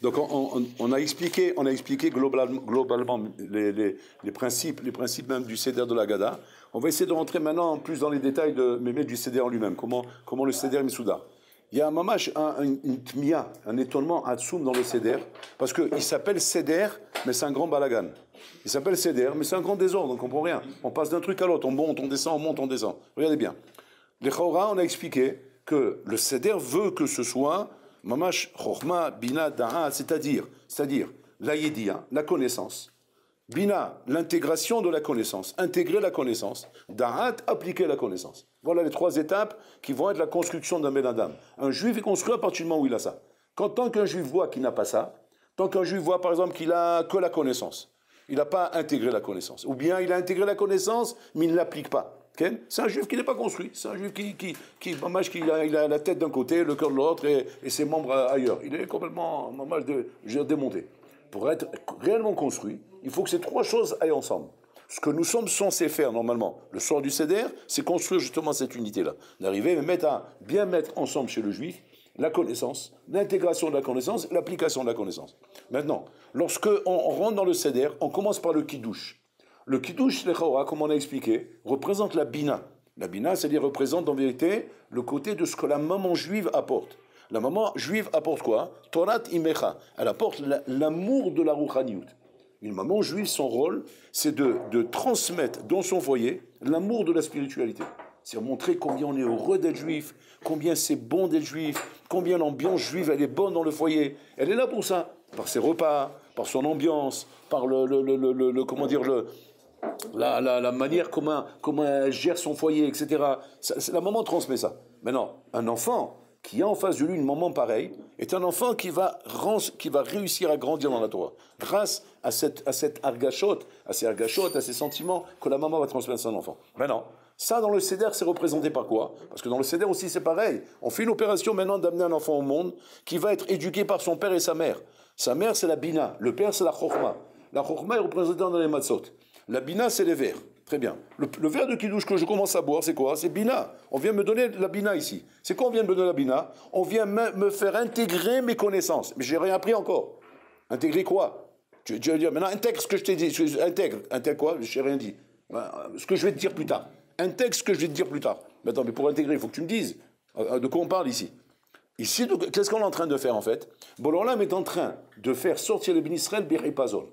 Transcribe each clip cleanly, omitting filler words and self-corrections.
Donc on a expliqué globalement les principes même du Seder de la Gada. On va essayer de rentrer maintenant plus dans les détails du Seder en lui-même, comment le Seder est Misouda. Il y a un mamash, une tmia, un étonnement atsoum dans le Seder, parce qu'il s'appelle Seder, mais c'est un grand balagan. Il s'appelle Seder, mais c'est un grand désordre, on ne comprend rien. On passe d'un truc à l'autre, on monte, on descend, on monte, on descend. Regardez bien. Les Chora, on a expliqué que le Seder veut que ce soit mamash chokhma bina da'a, c'est-à-dire la yédia, la connaissance. Bina, l'intégration de la connaissance, intégrer la connaissance. Da'at, appliquer la connaissance. Voilà les trois étapes qui vont être la construction d'un Ben Adam. Un juif est construit à partir du moment où il a ça. Tant qu'un juif voit qu'il n'a pas ça, tant qu'un juif voit par exemple qu'il a que la connaissance, il n'a pas intégré la connaissance. Ou bien il a intégré la connaissance, mais il ne l'applique pas. Okay? C'est un juif qui n'est pas construit. C'est un juif qui a la tête d'un côté, le cœur de l'autre et ses membres ailleurs. Il est complètement démonté. Pour être réellement construit, il faut que ces trois choses aillent ensemble. Ce que nous sommes censés faire normalement, le soir du Seder, c'est construire justement cette unité-là. D'arriver à bien mettre ensemble chez le juif la connaissance, l'intégration de la connaissance, l'application de la connaissance. Maintenant, lorsque on rentre dans le Seder, on commence par le Kiddush. Le Kiddush, les Chora, comme on a expliqué, représente la Bina. La Bina, c'est-à-dire représente en vérité le côté de ce que la maman juive apporte. La maman juive apporte quoi? Torat imecha. Elle apporte l'amour de la rouchaniout. Une maman juive, son rôle, c'est de transmettre dans son foyer l'amour de la spiritualité. C'est montrer combien on est heureux d'être juif, combien c'est bon d'être juif, combien l'ambiance juive, elle est bonne dans le foyer. Elle est là pour ça, par ses repas, par son ambiance, par la manière comment elle gère son foyer, etc. La maman transmet ça. Maintenant, un enfant qui a en face de lui une maman pareille est un enfant qui va réussir à grandir dans la Torah. Grâce à cette argachot, à ces sentiments que la maman va transmettre à son enfant. Maintenant, ça dans le Seder, c'est représenté par quoi? Parce que dans le Seder aussi, c'est pareil. On fait une opération maintenant d'amener un enfant au monde qui va être éduqué par son père et sa mère. Sa mère, c'est la Bina. Le père, c'est la Chokhma. La Chokhma est représentée dans les matzot. La Bina, c'est les verres. Très bien. Le verre de Kiddush que je commence à boire, c'est quoi? C'est Bina. On vient me donner la Bina ici. C'est quoi on vient me donner la Bina? On vient me faire intégrer mes connaissances. Mais j'ai rien appris encore. Intégrer quoi? Tu vas dire, maintenant intègre ce que je t'ai dit. Intègre quoi? Je n'ai rien dit. Ce que je vais te dire plus tard. Intègre ce que je vais te dire plus tard. Mais attends, mais pour intégrer, il faut que tu me dises de quoi on parle ici. Ici, qu'est-ce qu'on est en train de faire en fait? Bololam est en train de faire sortir le Ben Israël Biripazol.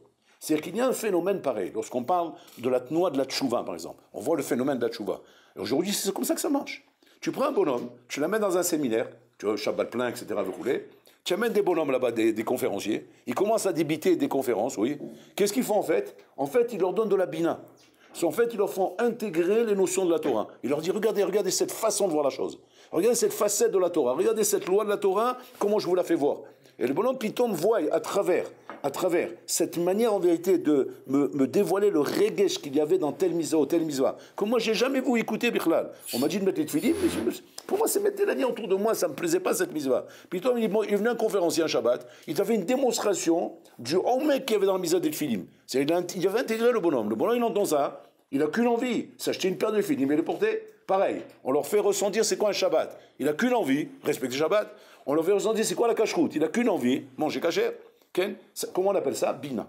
C'est-à-dire qu'il y a un phénomène pareil. Lorsqu'on parle de la noix de la tchouva, par exemple, on voit le phénomène de la tchouva. Aujourd'hui, c'est comme ça que ça marche. Tu prends un bonhomme, tu l'amènes dans un séminaire, tu vois, Shabbat plein, etc., tu amènes des bonhommes là-bas, des conférenciers, ils commencent à débiter des conférences, oui. Qu'est-ce qu'ils font en fait? En fait, ils leur donnent de la bina. En fait, ils leur font intégrer les notions de la Torah. Ils leur disent, regardez cette façon de voir la chose. Regardez cette facette de la Torah. Regardez cette loi de la Torah, comment je vous la fais voir. Et le bonhomme Pitom voit à travers cette manière en vérité de me dévoiler le regesh qu'il y avait dans tel mitzvah ou tel mitzvah. Comme moi, j'ai jamais voulu écouter Bichlal. On m'a dit de mettre les tefillim, mais pour moi, c'est mettre l'année autour de moi, ça me plaisait pas cette mitzvah. Pitom, il est venu un conférencier un Shabbat, il t'a fait une démonstration du homme qu'il y avait dans la mitzvah des tefillim. Il avait intégré le bonhomme. Le bonhomme, il entend ça. Il n'a qu'une envie, s'acheter une paire de tefillim et les porter. Pareil, on leur fait ressentir c'est quoi un Shabbat. Il n'a qu'une envie, respecter Shabbat. On leur fait ressentir c'est quoi la cacheroute. Il n'a qu'une envie, manger cachère. Comment on appelle ça? Bina.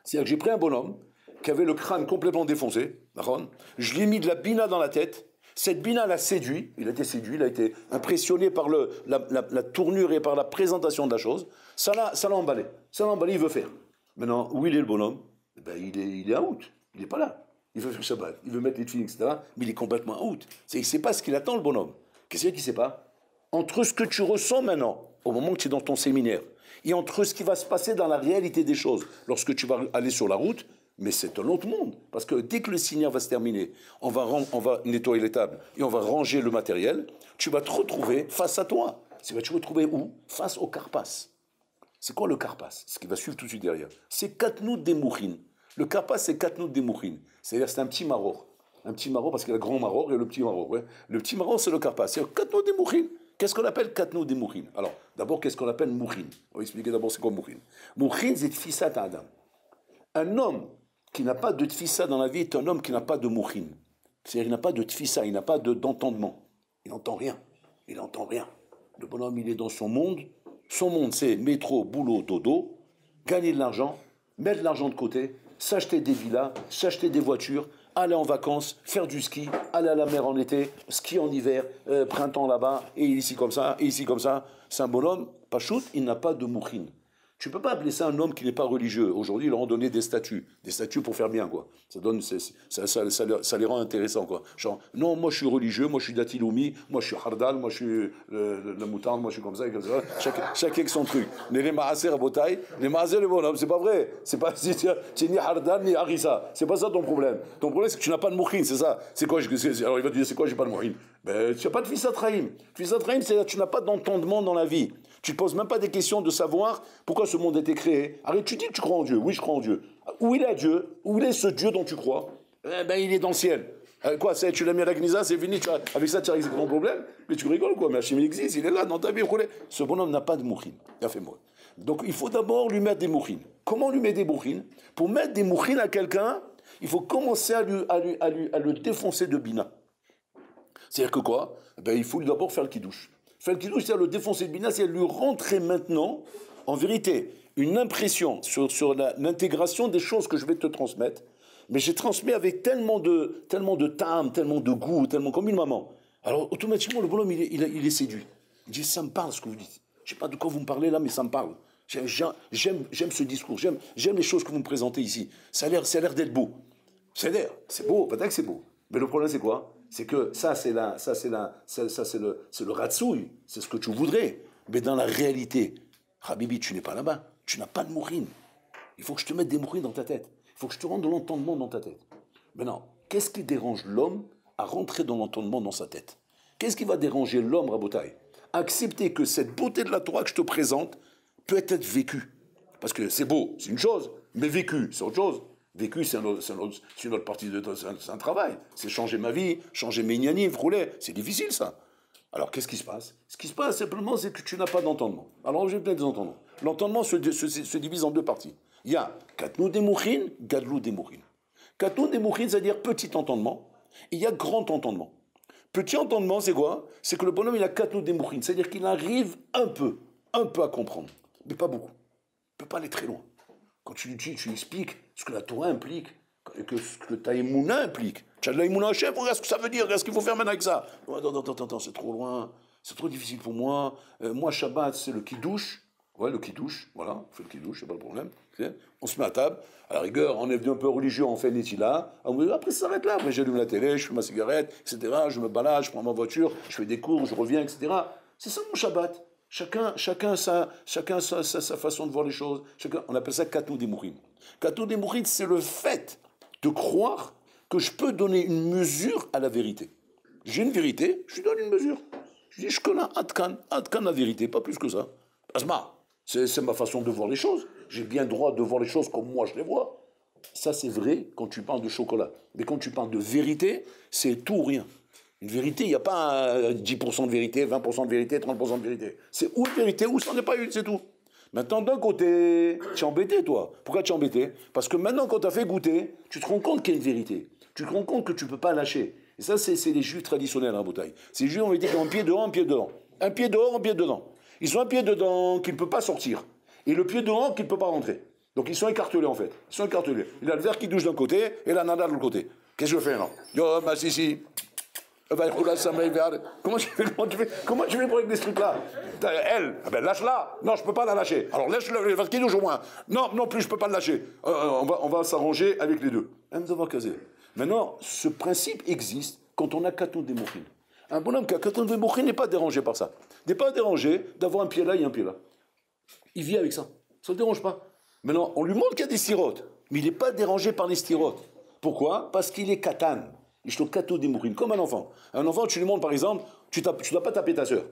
C'est-à-dire que j'ai pris un bonhomme qui avait le crâne complètement défoncé, je lui ai mis de la bina dans la tête. Cette bina l'a séduit, il a été impressionné par la tournure et par la présentation de la chose. Ça l'a emballé, il veut faire. Maintenant, où il est le bonhomme? Il est out, il n'est pas là. Il veut faire Shabbat, il veut mettre les tefilines, etc. Mais il est complètement out. Il ne sait pas ce qu'il attend, le bonhomme. Qu'est-ce qu'il ne sait pas? Entre ce que tu ressens maintenant, au moment que tu es dans ton séminaire, et entre ce qui va se passer dans la réalité des choses, lorsque tu vas aller sur la route, mais c'est un autre monde. Parce que dès que le séminaire va se terminer, on va nettoyer les tables et on va ranger le matériel, tu vas te retrouver face à toi. Tu vas te retrouver où? Face au karpas. C'est quoi le karpas? Ce qui va suivre tout de suite derrière. C'est Katnout des Mouchin. Le karpas, c'est Katnout des Mouchin. C'est-à-dire c'est un petit maror. Un petit maror parce qu'il y a le grand maror et le petit maror. Ouais. Le petit maror, c'est le karpas. C'est Katnout des Mouchin. Qu'est-ce qu'on appelle Katnout des Mouchin? Alors, d'abord, qu'est-ce qu'on appelle Mouchin? On va expliquer d'abord c'est quoi Mouchin. Mouchin, c'est Tfissat Adam. Un homme qui n'a pas de Tfissa dans la vie est un homme qui n'a pas de Mouchin. C'est-à-dire qu'il n'a pas de Tfissa, il n'a pas d'entendement. Il n'entend rien. Il n'entend rien. Le bonhomme, il est dans son monde, Son monde, c'est métro, boulot, dodo, gagner de l'argent, mettre de l'argent de côté, s'acheter des villas, s'acheter des voitures, aller en vacances, faire du ski, aller à la mer en été, ski en hiver, printemps là-bas, et ici comme ça, et ici comme ça. C'est un bonhomme, Pachout, il n'a pas de mouchine. Tu ne peux pas appeler ça un homme qui n'est pas religieux. Aujourd'hui, ils leur ont donné des statuts pour faire bien, quoi. Ça les rend intéressants, quoi. Genre, non, moi je suis religieux, moi je suis Datiloumi, moi je suis Hardal, moi je suis le moutarde, moi je suis comme ça et comme ça. Chacun avec son truc. Mais les Maaser à Botaï, les Maaser, les bonhommes, c'est pas vrai. C'est pas, c'est ni Hardal ni Harissa. C'est pas ça ton problème. Ton problème, c'est que tu n'as pas de mouchine, c'est ça. C'est quoi, alors il va te dire, c'est quoi, j'ai pas de mouchine? Ben, tu n'as pas de fils à Trahim. Fils à Trahim, c'est tu n'as pas d'entendement dans la vie. Tu ne te poses même pas des questions de savoir pourquoi ce monde a été créé. Arrête, tu dis que tu crois en Dieu. Oui, je crois en Dieu. Où il est Dieu? Où il est ce Dieu dont tu crois? Eh ben, il est dans le ciel. Quoi, tu l'as mis à la Gnisa, c'est fini, avec ça tu as réglé ton problème? Mais tu rigoles, quoi. Mais Hachem, il existe, il est là dans ta vie. Ce bonhomme n'a pas de mouchine. Il a fait moi. Donc, il faut d'abord lui mettre des mouchines. Comment lui mettre des mouchines? Pour mettre des mouchines à quelqu'un, il faut commencer à le défoncer de bina. C'est-à-dire que quoi? Ben, il faut d'abord faire le kidouche. Faire le kidouche, c'est le défoncer de bina, c'est lui rentrer maintenant, en vérité, une impression sur l'intégration des choses que je vais te transmettre. Mais j'ai transmis avec tellement de tam, tellement de goût, tellement comme une maman. Alors, automatiquement, le bonhomme, il est séduit. Il dit, ça me parle ce que vous dites. Je ne sais pas de quoi vous me parlez là, mais ça me parle. J'aime ce discours, j'aime les choses que vous me présentez ici. Ça a l'air d'être beau. C'est beau, peut-être que c'est beau. Mais le problème, c'est quoi? C'est que c'est le ratsouille, c'est ce que tu voudrais. Mais dans la réalité, Habibi, tu n'es pas là-bas. Tu n'as pas de mourine. Il faut que je te mette des mourines dans ta tête. Il faut que je te rende de l'entendement dans ta tête. Maintenant, qu'est-ce qui dérange l'homme à rentrer dans l'entendement dans sa tête? Qu'est-ce qui va déranger l'homme, Rabotaï? Accepter que cette beauté de la Torah que je te présente peut être vécue. Parce que c'est beau, c'est une chose, mais vécu, c'est autre chose. Vécu, c'est une autre partie de c'est un travail. C'est changer ma vie, changer mes gnanis, rouler. C'est difficile, ça. Alors, qu'est-ce qui se passe? Ce qui se passe, simplement, c'est que tu n'as pas d'entendement. Alors, j'ai peut-être des entendements. L'entendement se divise en deux parties. Il y a Katnou des Mouchin, Gadlou des Mouchin. Katnou des Mouchin, c'est-à-dire petit entendement. Et il y a grand entendement. Petit entendement, c'est quoi? C'est que le bonhomme, il a Katnou des Mouchin. C'est-à-dire qu'il arrive un peu à comprendre. Mais pas beaucoup. Il ne peut pas aller très loin. Quand tu lui dis, tu expliques ce que la Torah implique, ce que ta Emouna implique. Tu as de la Emouna Hachem, regarde ce que ça veut dire, regarde ce qu'il faut faire maintenant avec ça. Attends, c'est trop loin, c'est trop difficile pour moi. Moi, Shabbat, c'est le kidouche. Ouais, le kidouche, voilà, on fait le kidouche, c'est pas le problème. On se met à table, à la rigueur, on est devenu un peu religieux, on fait Netila. Après, ça s'arrête là. Après, j'allume la télé, je fume ma cigarette, etc. Je me balade, je prends ma voiture, je fais des cours, je reviens, etc. C'est ça mon Shabbat. Chacun sa façon de voir les choses. On appelle ça Katou des Mourim. Katou des Mourim, c'est le fait de croire que je peux donner une mesure à la vérité. J'ai une vérité, je lui donne une mesure. Je dis, je connais Adkan la vérité, pas plus que ça. Asma, c'est ma façon de voir les choses. J'ai bien le droit de voir les choses comme moi je les vois. Ça, c'est vrai quand tu parles de chocolat. Mais quand tu parles de vérité, c'est tout ou rien. Une vérité, il n'y a pas 10% de vérité, 20% de vérité, 30% de vérité. C'est ou une vérité ou ça n'est pas une, c'est tout. Maintenant, d'un côté, tu es embêté, toi. Pourquoi tu es embêté? Parce que maintenant, quand tu as fait goûter, tu te rends compte qu'il y a une vérité. Tu te rends compte que tu ne peux pas lâcher. Et ça, c'est les juifs traditionnels à Boutaï. Ces juifs ont été qui ont un pied dehors, un pied dedans. Un pied dehors, un pied dedans. Ils ont un pied dedans qui ne peut pas sortir. Et le pied dehors qui ne peut pas rentrer. Donc ils sont écartelés, en fait. Ils sont écartelés. Il a le verre qui douche d'un côté et la nana de l'autre côté. Qu'est-ce que je fais, non? Yo, ma si. Comment tu fais pour régler ce truc-là? Elle, lâche-la. Non, je ne peux pas la lâcher. Alors lâche-le, parce qu'il douche au moins. Non plus, je ne peux pas le lâcher. On va s'arranger avec les deux. Maintenant, ce principe existe quand on a Katon des Mouchines. Un bonhomme qui a Katon des Mouchines n'est pas dérangé par ça. N'est pas dérangé d'avoir un pied là et un pied là. Il vit avec ça. Ça ne le dérange pas. Maintenant, on lui montre qu'il y a des styrotes, mais il n'est pas dérangé par les styrotes. Pourquoi? Parce qu'il est Katan. Il est Kato des Mouchines, comme un enfant. Un enfant, tu lui montres par exemple, tu ne dois pas taper ta sœur.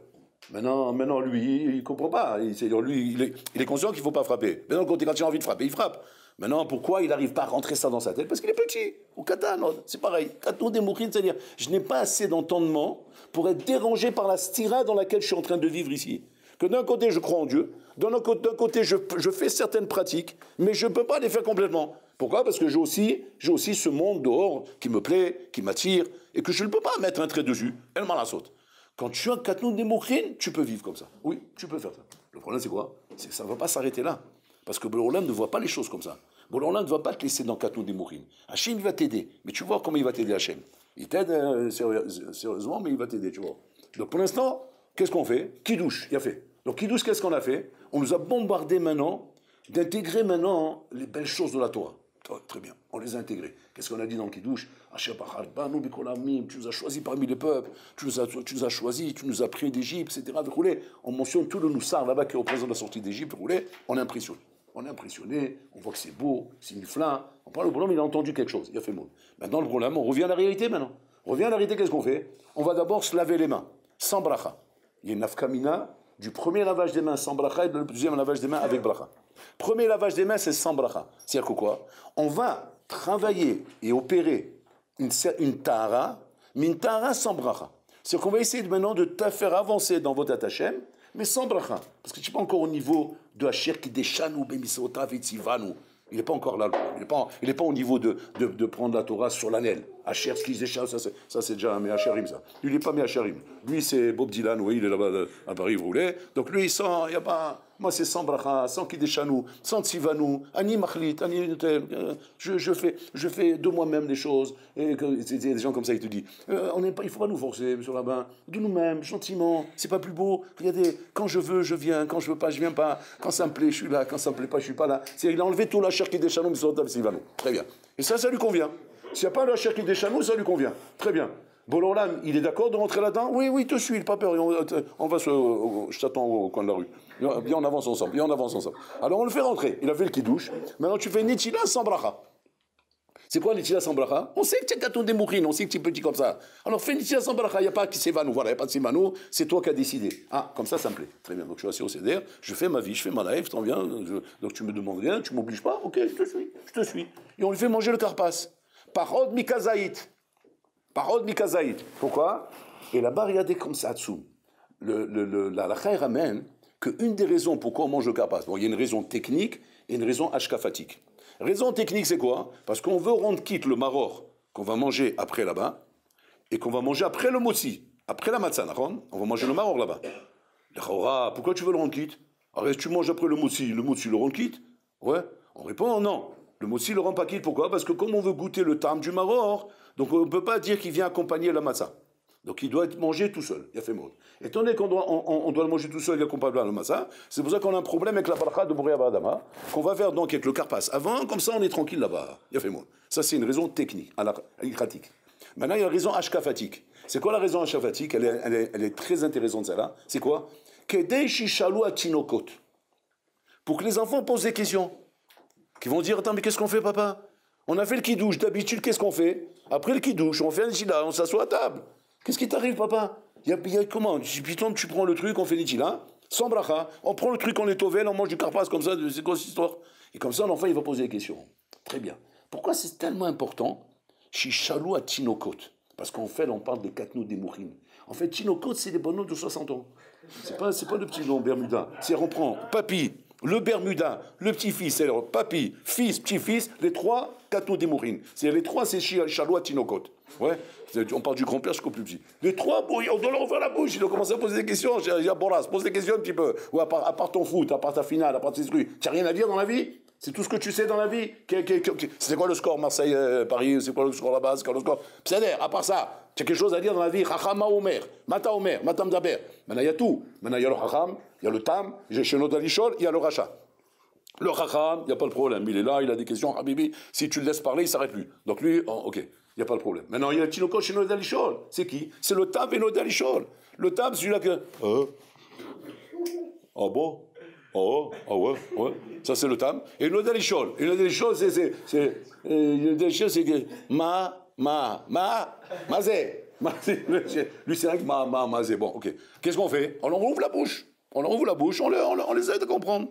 Maintenant, lui, il ne comprend pas. Il est conscient qu'il ne faut pas frapper. Maintenant, quand il a envie de frapper, il frappe. Maintenant, pourquoi il n'arrive pas à rentrer ça dans sa tête? Parce qu'il est petit. Ou Katan, c'est pareil. Kato des Mouchines, c'est-à-dire, je n'ai pas assez d'entendement pour être dérangé par la stira dans laquelle je suis en train de vivre ici. Que d'un côté, je crois en Dieu, d'un côté, je fais certaines pratiques, mais je ne peux pas les faire complètement. Pourquoi? Parce que j'ai aussi ce monde dehors qui me plaît, qui m'attire, et que je ne peux pas mettre un trait dessus. Elle m'en la saute. Quand tu as Katnou des Moukhrin, tu peux vivre comme ça. Oui, tu peux faire ça. Le problème, c'est quoi? C'est que ça ne va pas s'arrêter là. Parce que Boulorlam ne voit pas les choses comme ça. Boulorlam ne va pas te laisser dans Katnou des Moukhrin. Hachem, il va t'aider. Mais tu vois comment il va t'aider, Hachem. Il t'aide sérieusement, mais il va t'aider, tu vois. Donc pour l'instant, qu'est-ce qu'on fait? Kidouche, il a fait. Donc Kidouche, qu'est-ce qu'on a fait? On nous a bombardé maintenant d'intégrer maintenant les belles choses de la Torah. Très bien, on les a intégrés. Qu'est-ce qu'on a dit dans le Kidouche? Tu nous as choisis parmi les peuples, tu nous as choisis, tu nous as pris d'Égypte, etc. On mentionne tout le Noussar là-bas qui représente la sortie d'Égypte. On est impressionné. On est impressionné, on voit que c'est beau, c'est une flamme. On parle le problème, il a entendu quelque chose, il a fait mot. Maintenant, le problème, on revient à la réalité maintenant. On revient à la réalité, qu'est-ce qu'on fait? On va d'abord se laver les mains, sans bracha. Il y a une nafkamina du premier lavage des mains sans bracha et du deuxième lavage des mains avec bracha. Premier lavage des mains, c'est sans bracha. C'est-à-dire que quoi? On va travailler et opérer une tahara, mais une tahara sans bracha. C'est-à-dire qu'on va essayer maintenant de te faire avancer dans votre Hashem, mais sans bracha. Parce que tu n'es pas encore au niveau de Hacher qui déchane ou bémisota vetsivanu. Il n'est pas encore là. Il n'est pas au niveau de prendre la Torah sur l'anel. Hacher, ce qui déchane, ça c'est déjà un Hacherim, ça. Lui, il n'est pas Hacherim. Lui, c'est Bob Dylan, oui, il est là-bas à Paris, vous voulez. Donc lui, il n'y a pas. Moi, c'est sans bracha, sans kideshanu, sans tzivanu, ani machlit, ani je fais de moi-même des choses. Et des gens comme ça, ils te disent, il ne faut pas nous forcer, monsieur le rabbin, de nous-mêmes, gentiment, c'est pas plus beau. Regardez, quand je veux, je viens, quand je veux pas, je viens pas. Quand ça me plaît, je suis là, quand ça me plaît pas, je suis pas là. Il a enlevé tout la chair kideshanu, mais tzivanu. Très bien. Et ça lui convient. S'il n'y a pas la chair kideshanu, ça lui convient. Très bien. Boulorlam, il est d'accord de rentrer là-dedans? Oui, oui, te suis, pas peur. On va je t'attends au coin de la rue. Viens, on avance ensemble. Alors on le fait rentrer. Il a fait le kidouche. Maintenant tu fais Nitila sans bracha. C'est quoi Nitila sans bracha? On sait que tu es gâteau des mourines, on sait que tu es petit comme ça. Alors fais Nitila sans bracha. Il n'y a pas qui s'évanou. Voilà, il n'y a pas de s'évanou. C'est toi qui as décidé. Ah, comme ça me plaît. Très bien. Donc je suis assis au CDR, je fais ma vie, je fais ma life, t'en viens. Donc tu me demandes rien, tu m'obliges pas. Ok, je te suis. Et on lui fait manger le karpas. Parod mikazaït. Pourquoi? Et là-bas, regardez comme ça dessous. La Chaï ramène qu'une des raisons pourquoi on mange le karpas, bon, il y a une raison technique et une raison ashkafatique. Raison technique, c'est quoi? Parce qu'on veut rendre quitte le maror qu'on va manger après là-bas et qu'on va manger après le motzi, après la matzah, on va manger le maror là-bas. Pourquoi tu veux le rendre quitte? Alors, tu manges après le motzi le rend quitte? Ouais. On répond non. Le motzi le rend pas quitte, pourquoi? Parce que comme on veut goûter le tam du maror, donc on ne peut pas dire qu'il vient accompagner la matzah. Donc il doit être mangé tout seul. Il a fait mot. Étant donné qu'on doit le manger tout seul, il accompagne la matzah, c'est pour ça qu'on a un problème avec la bracha de Bouria Badama, qu'on va faire donc avec le karpas avant, comme ça on est tranquille là-bas. Il a fait mot. Ça c'est une raison technique, pratique. Maintenant il y a une raison ashkafatique. C'est quoi la raison ashkafatique? Elle est très intéressante celle-là. C'est quoi? Kedei shishalu atinokot. Pour que les enfants posent des questions. Qui vont dire, attends, mais qu'est-ce qu'on fait, papa? On a fait le kidouche, d'habitude, qu'est-ce qu'on fait? Après le kidouche, on fait un nitila, on s'assoit à table. Qu'est-ce qui t'arrive, papa? Il y a comment? Putain, tu prends le truc, on fait nitila, sans bracha, on prend le truc, on est tovel, on mange du karpas comme ça, c'est quoi cette histoire? Et comme ça, l'enfant, il va poser des questions. Très bien. Pourquoi c'est tellement important? Shishalou à Tinokot. Parce qu'en fait, on parle des katnou des mouchim. En fait, Tinokot, c'est des bonhommes de 60 ans. C'est pas le petit nom Bermuda. C'est on prend papy, le Bermuda, le petit-fils, c'est papy, fils, petit-fils, les trois katnou des mouchim. C'est les trois, c'est Shishalou à Tinokot. Ouais. On parle du grand-père jusqu'au plus petit. Les trois, on doit leur ouvrir la bouche. Ils ont commencé à poser des questions. J'ai dit, Boras, pose des questions un petit peu. Ouais, à part ton foot, à part ta finale, à part tes trucs. Tu n'as rien à dire dans la vie? C'est tout ce que tu sais dans la vie? C'est quoi le score Marseille-Paris? C'est quoi le score là-bas? C'est quoi le score? C'est-à-dire, à part ça, tu as quelque chose à dire dans la vie? Chachama Omer, Mata Omer, Matam Daber. Maintenant, il y a tout. Maintenant, il y a le Chacham, il y a le Tam, j'ai chez Nodalishol, il y a le Racha. Le Chacham, il n'y a pas de problème. Il est là, il a des questions. Habibi, si tu le laisses parler, il ne s'arrête plus. Donc lui, ok. Il n'y a pas de problème. Maintenant, il y a le Tinokot chez Nodalishol. C'est qui? C'est le Tab et Nodalishol. Le Tab, c'est celui-là que... Ah bon? Oh, ah ouais. Ça, c'est le Tab. Et Nodalishol. Et Nodalishol, c'est que... Mazé. Lui, c'est vrai que mazé. Bon, ok. Qu'est-ce qu'on fait? On leur ouvre la bouche. On les aide à comprendre.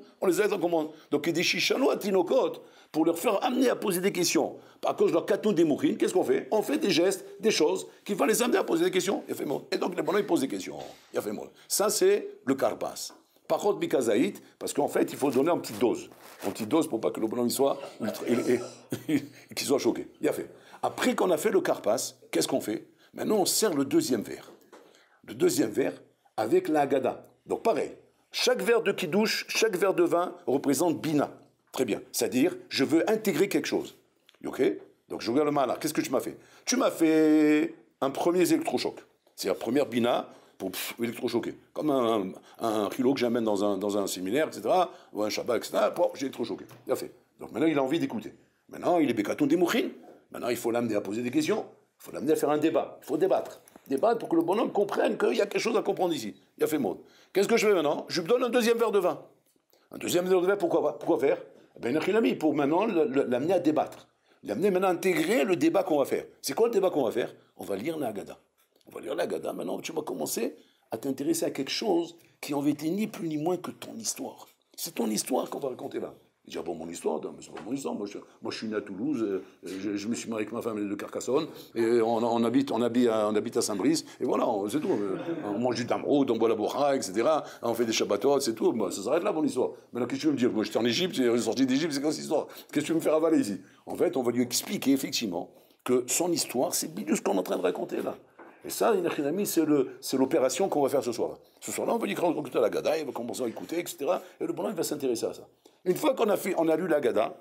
Donc, il y a des chichanos à Tinokot pour leur faire amener à poser des questions. À cause de leur katou des mouchines, qu'est-ce qu'on fait? On fait des gestes, des choses qui vont les amener à poser des questions. Et donc, les bonhommes, ils posent des questions. Ça, c'est le karpas. Par contre, Mikazaït, parce qu'en fait, il faut donner une petite dose. Une petite dose pour pas que le bonhomme qu'il soit choqué. Il a fait. Après qu'on a fait le karpas, qu'est-ce qu'on fait? Maintenant, on sert le deuxième verre. le deuxième verre avec la Haggadah. Donc pareil, chaque verre de kidouche, chaque verre de vin représente Bina. Très bien, c'est-à-dire, je veux intégrer quelque chose. Ok? Donc je regarde le malin, qu'est-ce que tu m'as fait? Tu m'as fait un premier électrochoc. C'est la première Bina pour électrochoquer. Comme un kilo que j'amène dans un séminaire, etc., ou un Shabbat, etc., j'ai électrochoqué. Il a fait. Donc maintenant, il a envie d'écouter. Maintenant, il est bécaton des mouchines. Maintenant, il faut l'amener à poser des questions. Il faut l'amener à faire un débat. Il faut débattre. Débattre pour que le bonhomme comprenne qu'il y a quelque chose à comprendre ici. Il a fait mode. Qu'est-ce que je fais maintenant? Je lui donne un deuxième verre de vin. Un deuxième verre de vin, pourquoi faire? Ben, il a mis pour maintenant l'amener à débattre. L'amener maintenant à intégrer le débat qu'on va faire. C'est quoi le débat qu'on va faire? On va lire la Haggadah. On va lire la Haggadah. Maintenant, tu vas commencer à t'intéresser à quelque chose qui en été ni plus ni moins que ton histoire. C'est ton histoire qu'on va raconter là. Il dit, ah bon, mon histoire, non, mais c'est pas mon histoire. Moi, je suis né à Toulouse, je me suis marié avec ma femme de Carcassonne, et on habite à Saint-Brice, et voilà, c'est tout. On mange du damroud, on boit la bourra, etc. On fait des shabbatot, c'est tout. Bah, ça s'arrête là, mon histoire. Maintenant, qu'est-ce que tu veux me dire? Moi, j'étais en Égypte, j'ai sorti d'Égypte, c'est quoi cette histoire? Qu'est-ce que tu veux me faire avaler ici? En fait, on va lui expliquer, effectivement, que son histoire, c'est bien ce qu'on est en train de raconter là. Et ça, c'est l'opération qu'on va faire ce soir-là. Ce soir-là, on va lui raconter la Haggadah, il va commencer à écouter, etc. Et le bonhomme va s'intéresser à ça. Une fois qu'on a lu la Haggadah,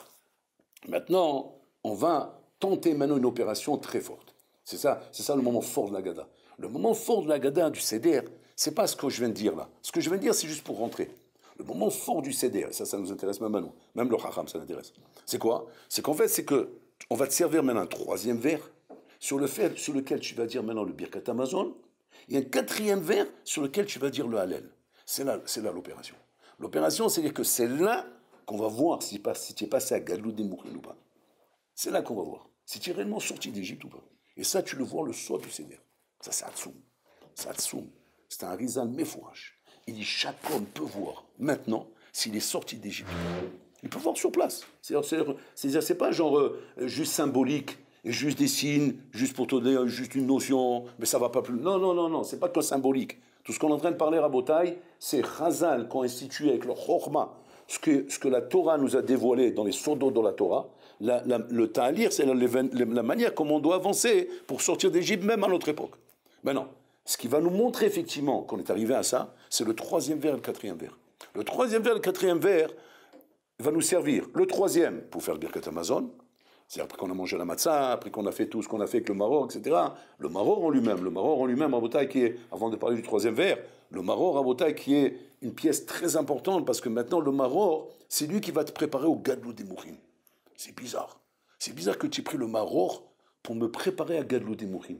maintenant, on va tenter maintenant une opération très forte. C'est ça le moment fort de la Haggadah. Le moment fort de la Haggadah, du Seder, c'est pas ce que je viens de dire là. Ce que je viens de dire, c'est juste pour rentrer. Le moment fort du Seder, et ça nous intéresse même à nous. Même le Chacham, ça l'intéresse. C'est quoi? C'est qu'en fait, on va te servir maintenant un troisième verre sur lequel tu vas dire maintenant le Birkat Hamazon, et un quatrième verre sur lequel tu vas dire le Hallel. C'est là l'opération. L'opération, c'est-à-dire que c'est là qu'on va voir si tu es passé à Gadlou des Moukhine ou pas. C'est là qu'on va voir si tu es réellement sorti d'Égypte ou pas. Et ça, tu le vois le soir du Seder. Ça, c'est Hatsoum. C'est Hatsoum. C'est un Rizal Mefouach. Il dit chaque homme peut voir maintenant s'il est sorti d'Égypte. Il peut voir sur place. C'est pas genre juste symbolique, juste des signes, juste pour te donner juste une notion, mais ça va pas plus. Non, c'est pas que symbolique. Tout ce qu'on est en train de parler à Botaï, c'est Chazal qu'on institué avec le Chorma, ce que la Torah nous a dévoilé dans les sodos de la Torah. Le Ta'alir, c'est la manière comme on doit avancer pour sortir d'Égypte, même à notre époque. Maintenant, ce qui va nous montrer effectivement qu'on est arrivé à ça, c'est le troisième vers et le quatrième vers. Le troisième vers et le quatrième vers va nous servir. Le troisième, pour faire le Birkat Hamazon, c'est après qu'on a mangé la matzah, après qu'on a fait tout ce qu'on a fait avec le maror, etc. Le maror en lui-même, Rabotai, qui est, avant de parler du troisième vers, le maror, Rabotai, qui est une pièce très importante, parce que maintenant, le maror, c'est lui qui va te préparer au Gadlou des Mouchim. C'est bizarre. C'est bizarre que tu aies pris le maror pour me préparer à Gadlou des Mouchim.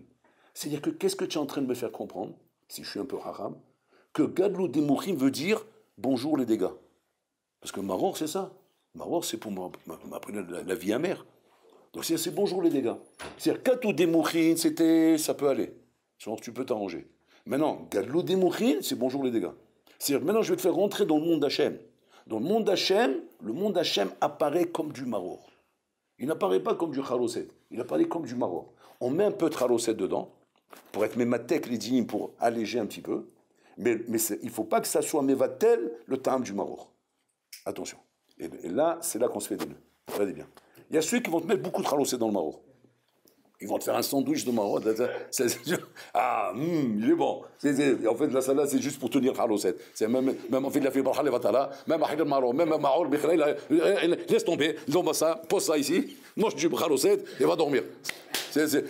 C'est-à-dire que qu'est-ce que tu es en train de me faire comprendre, si je suis un peu haram, que Gadlou des Mouchim veut dire bonjour les dégâts. Parce que maror, c'est ça. Maror, c'est pour m'apprendre la vie amère. Donc c'est bonjour les dégâts. C'est-à-dire Katou des Mouchines, ça peut aller. Genre tu peux t'arranger. Maintenant, Gadlou des Mouchines, c'est bonjour les dégâts. C'est-à-dire maintenant je vais te faire rentrer dans le monde d'Hachem. Dans le monde d'Hachem apparaît comme du maror. Il n'apparaît pas comme du charoset. Il apparaît comme du maror. On met un peu de charoset dedans, pour être mématek les dinim, pour alléger un petit peu. Mais il ne faut pas que ça soit mévatel le tam du maror. Attention. Et là, c'est là qu'on se fait des nœuds. Regardez bien. Il y a ceux qui vont te mettre beaucoup de charoset dans le maror. Ils vont te faire un sandwich de maror. Il est bon. En fait, la salade, c'est juste pour tenir charoset. C'est même en fait, il a fait barha levatala, même à le maror, même à maror, laisse tomber, ça, pose ça ici, mange du charoset et va dormir.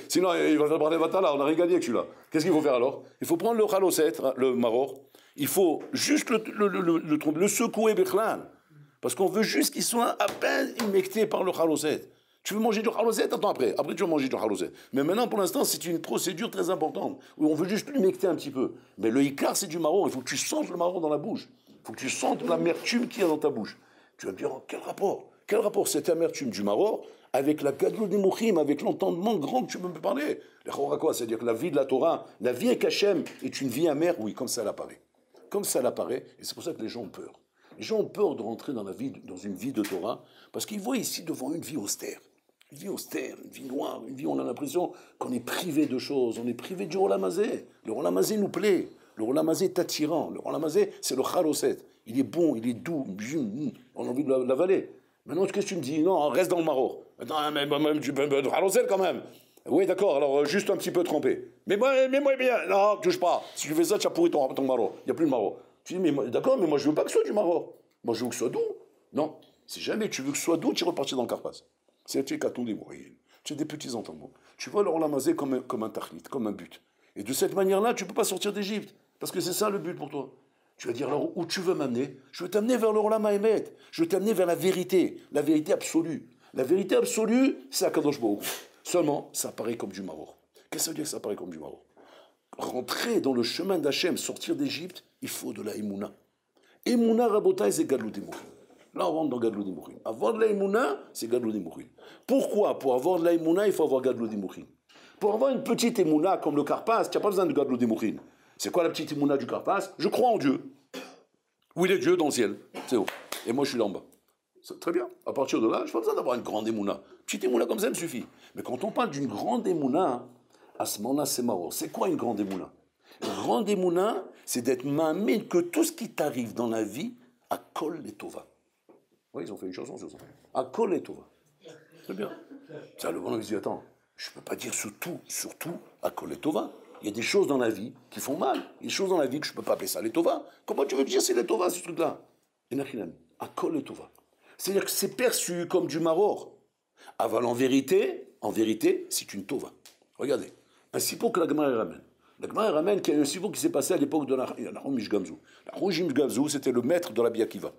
Sinon, il va faire barha levatala, on a rien gagné avec celui-là. Qu'est-ce qu'il faut faire alors? Il faut prendre le charoset, le maror, il faut juste le secouer bechlan. Parce qu'on veut juste qu'il soit à peine humecté par le charoset. Tu veux manger du charoset? Attends après. Après, tu vas manger du charoset. Mais maintenant, pour l'instant, c'est une procédure très importante. Où on veut juste l'humecter un petit peu. Mais le ikar, c'est du marron. Il faut que tu sentes le marron dans la bouche. Il faut que tu sentes l'amertume qu'il y a dans ta bouche. Tu vas me dire, oh, quel rapport? Quel rapport cette amertume du marron avec la gadlou des mouchim, avec l'entendement grand que tu peux me parler? Le chora quoi? C'est-à-dire que la vie de la Torah, la vie avec Hachem est une vie amère? Oui, comme ça elle apparaît. Comme ça elle apparaît. Et c'est pour ça que les gens ont peur. Les gens ont peur de rentrer dans une vie de Torah, parce qu'ils voient ici devant une vie austère. Une vie austère, une vie noire, une vie où on a l'impression qu'on est privé de choses, on est privé du Rolamazé. Le Rolamazé nous plaît, le Rolamazé est attirant, le Rolamazé c'est le charoset. Il est bon, il est doux, on a envie de l'avaler. Maintenant, qu'est-ce que tu me dis? Non, reste dans le maror. Attends, même du charoset quand même. Oui, d'accord, alors juste un petit peu trempé. Mais moi bien, non, touche pas. Si tu fais ça, tu as pourri ton marron. Il n'y a plus de marron. Tu dis, d'accord, mais moi je veux pas que ce soit du marron. Moi je veux que ce soit doux. Non, si jamais tu veux que ce soit doux, tu repartis dans le Carpasse. C'est tu es des mourides. Tu as des petits entendements. Tu vois l'or lamazé comme un tachlit, comme un but. Et de cette manière-là, tu ne peux pas sortir d'Égypte. Parce que c'est ça le but pour toi. Tu vas dire alors où tu veux m'amener? Je veux t'amener vers l'or Mahémet. Je veux t'amener vers la vérité absolue. La vérité absolue, c'est Akadosh Baruch Hu. Seulement, ça paraît comme du maror. Qu'est-ce que ça veut dire que ça paraît comme du maror? Rentrer dans le chemin d'Hachem, sortir d'Égypte, il faut de la Emouna. Emouna Rabotai, c'est Gadlou Demourin. Là, on rentre dans Gadlou Demourin. Avoir de la Emouna, c'est Gadlou Demourin. Pourquoi? Pour avoir de la Emouna, il faut avoir Gadlou Demourin. Pour avoir une petite Emouna comme le Karpas, tu n'as pas besoin de Gadlou Demourin. C'est quoi la petite Emouna du Karpas? Je crois en Dieu. Oui, il est Dieu dans le ciel. C'est haut. Et moi, je suis là en bas. C'est très bien. À partir de là, je n'ai pas besoin d'avoir une grande émouna. Petite émouna comme ça me suffit. Mais quand on parle d'une grande émouna, à ce moment-là, c'est marrant. C'est quoi une grande émouna? Une grande émouna, c'est d'être mamine que tout ce qui t'arrive dans la vie, à Kol et Tova. Oui, ils ont fait une chanson sur ça. À Kol et Tova. C'est bien. Ça, le bonhomme, il dit, attends, je ne peux pas dire surtout à Kol et Tova. Il y a des choses dans la vie qui font mal. Il y a des choses dans la vie que je ne peux pas appeler ça les Tova. Comment tu veux dire c'est les Tova, ce truc-là? À Kol et Tova. C'est-à-dire que c'est perçu comme du maror. Aval en vérité, c'est une tova. Regardez, un sippo que la Gemara ramène. La Gemara ramène qu'il y a un sippo qui s'est passé à l'époque de Nahum Mishgamzou. Nahum Mishgamzou, c'était le maître de la Rabbi Akiva.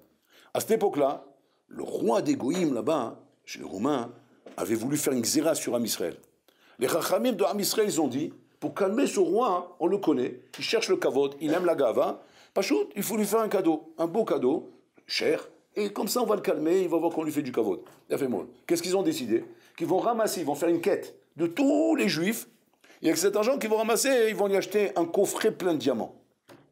À cette époque-là, le roi des Goïm, là-bas, chez les Romains, avait voulu faire une xéra sur Am Israël. Les Chachamim de Am Israël, ils ont dit, pour calmer ce roi, on le connaît, il cherche le kavod, il aime la gava, Pachout, il faut lui faire un cadeau, un beau cadeau, cher, et comme ça on va le calmer, il va voir qu'on lui fait du kavod. Il a fait mal. Qu'est-ce qu'ils ont décidé? Qu'ils vont ramasser, ils vont faire une quête de tous les juifs, et avec cet argent qu'ils vont ramasser, ils vont lui acheter un coffret plein de diamants.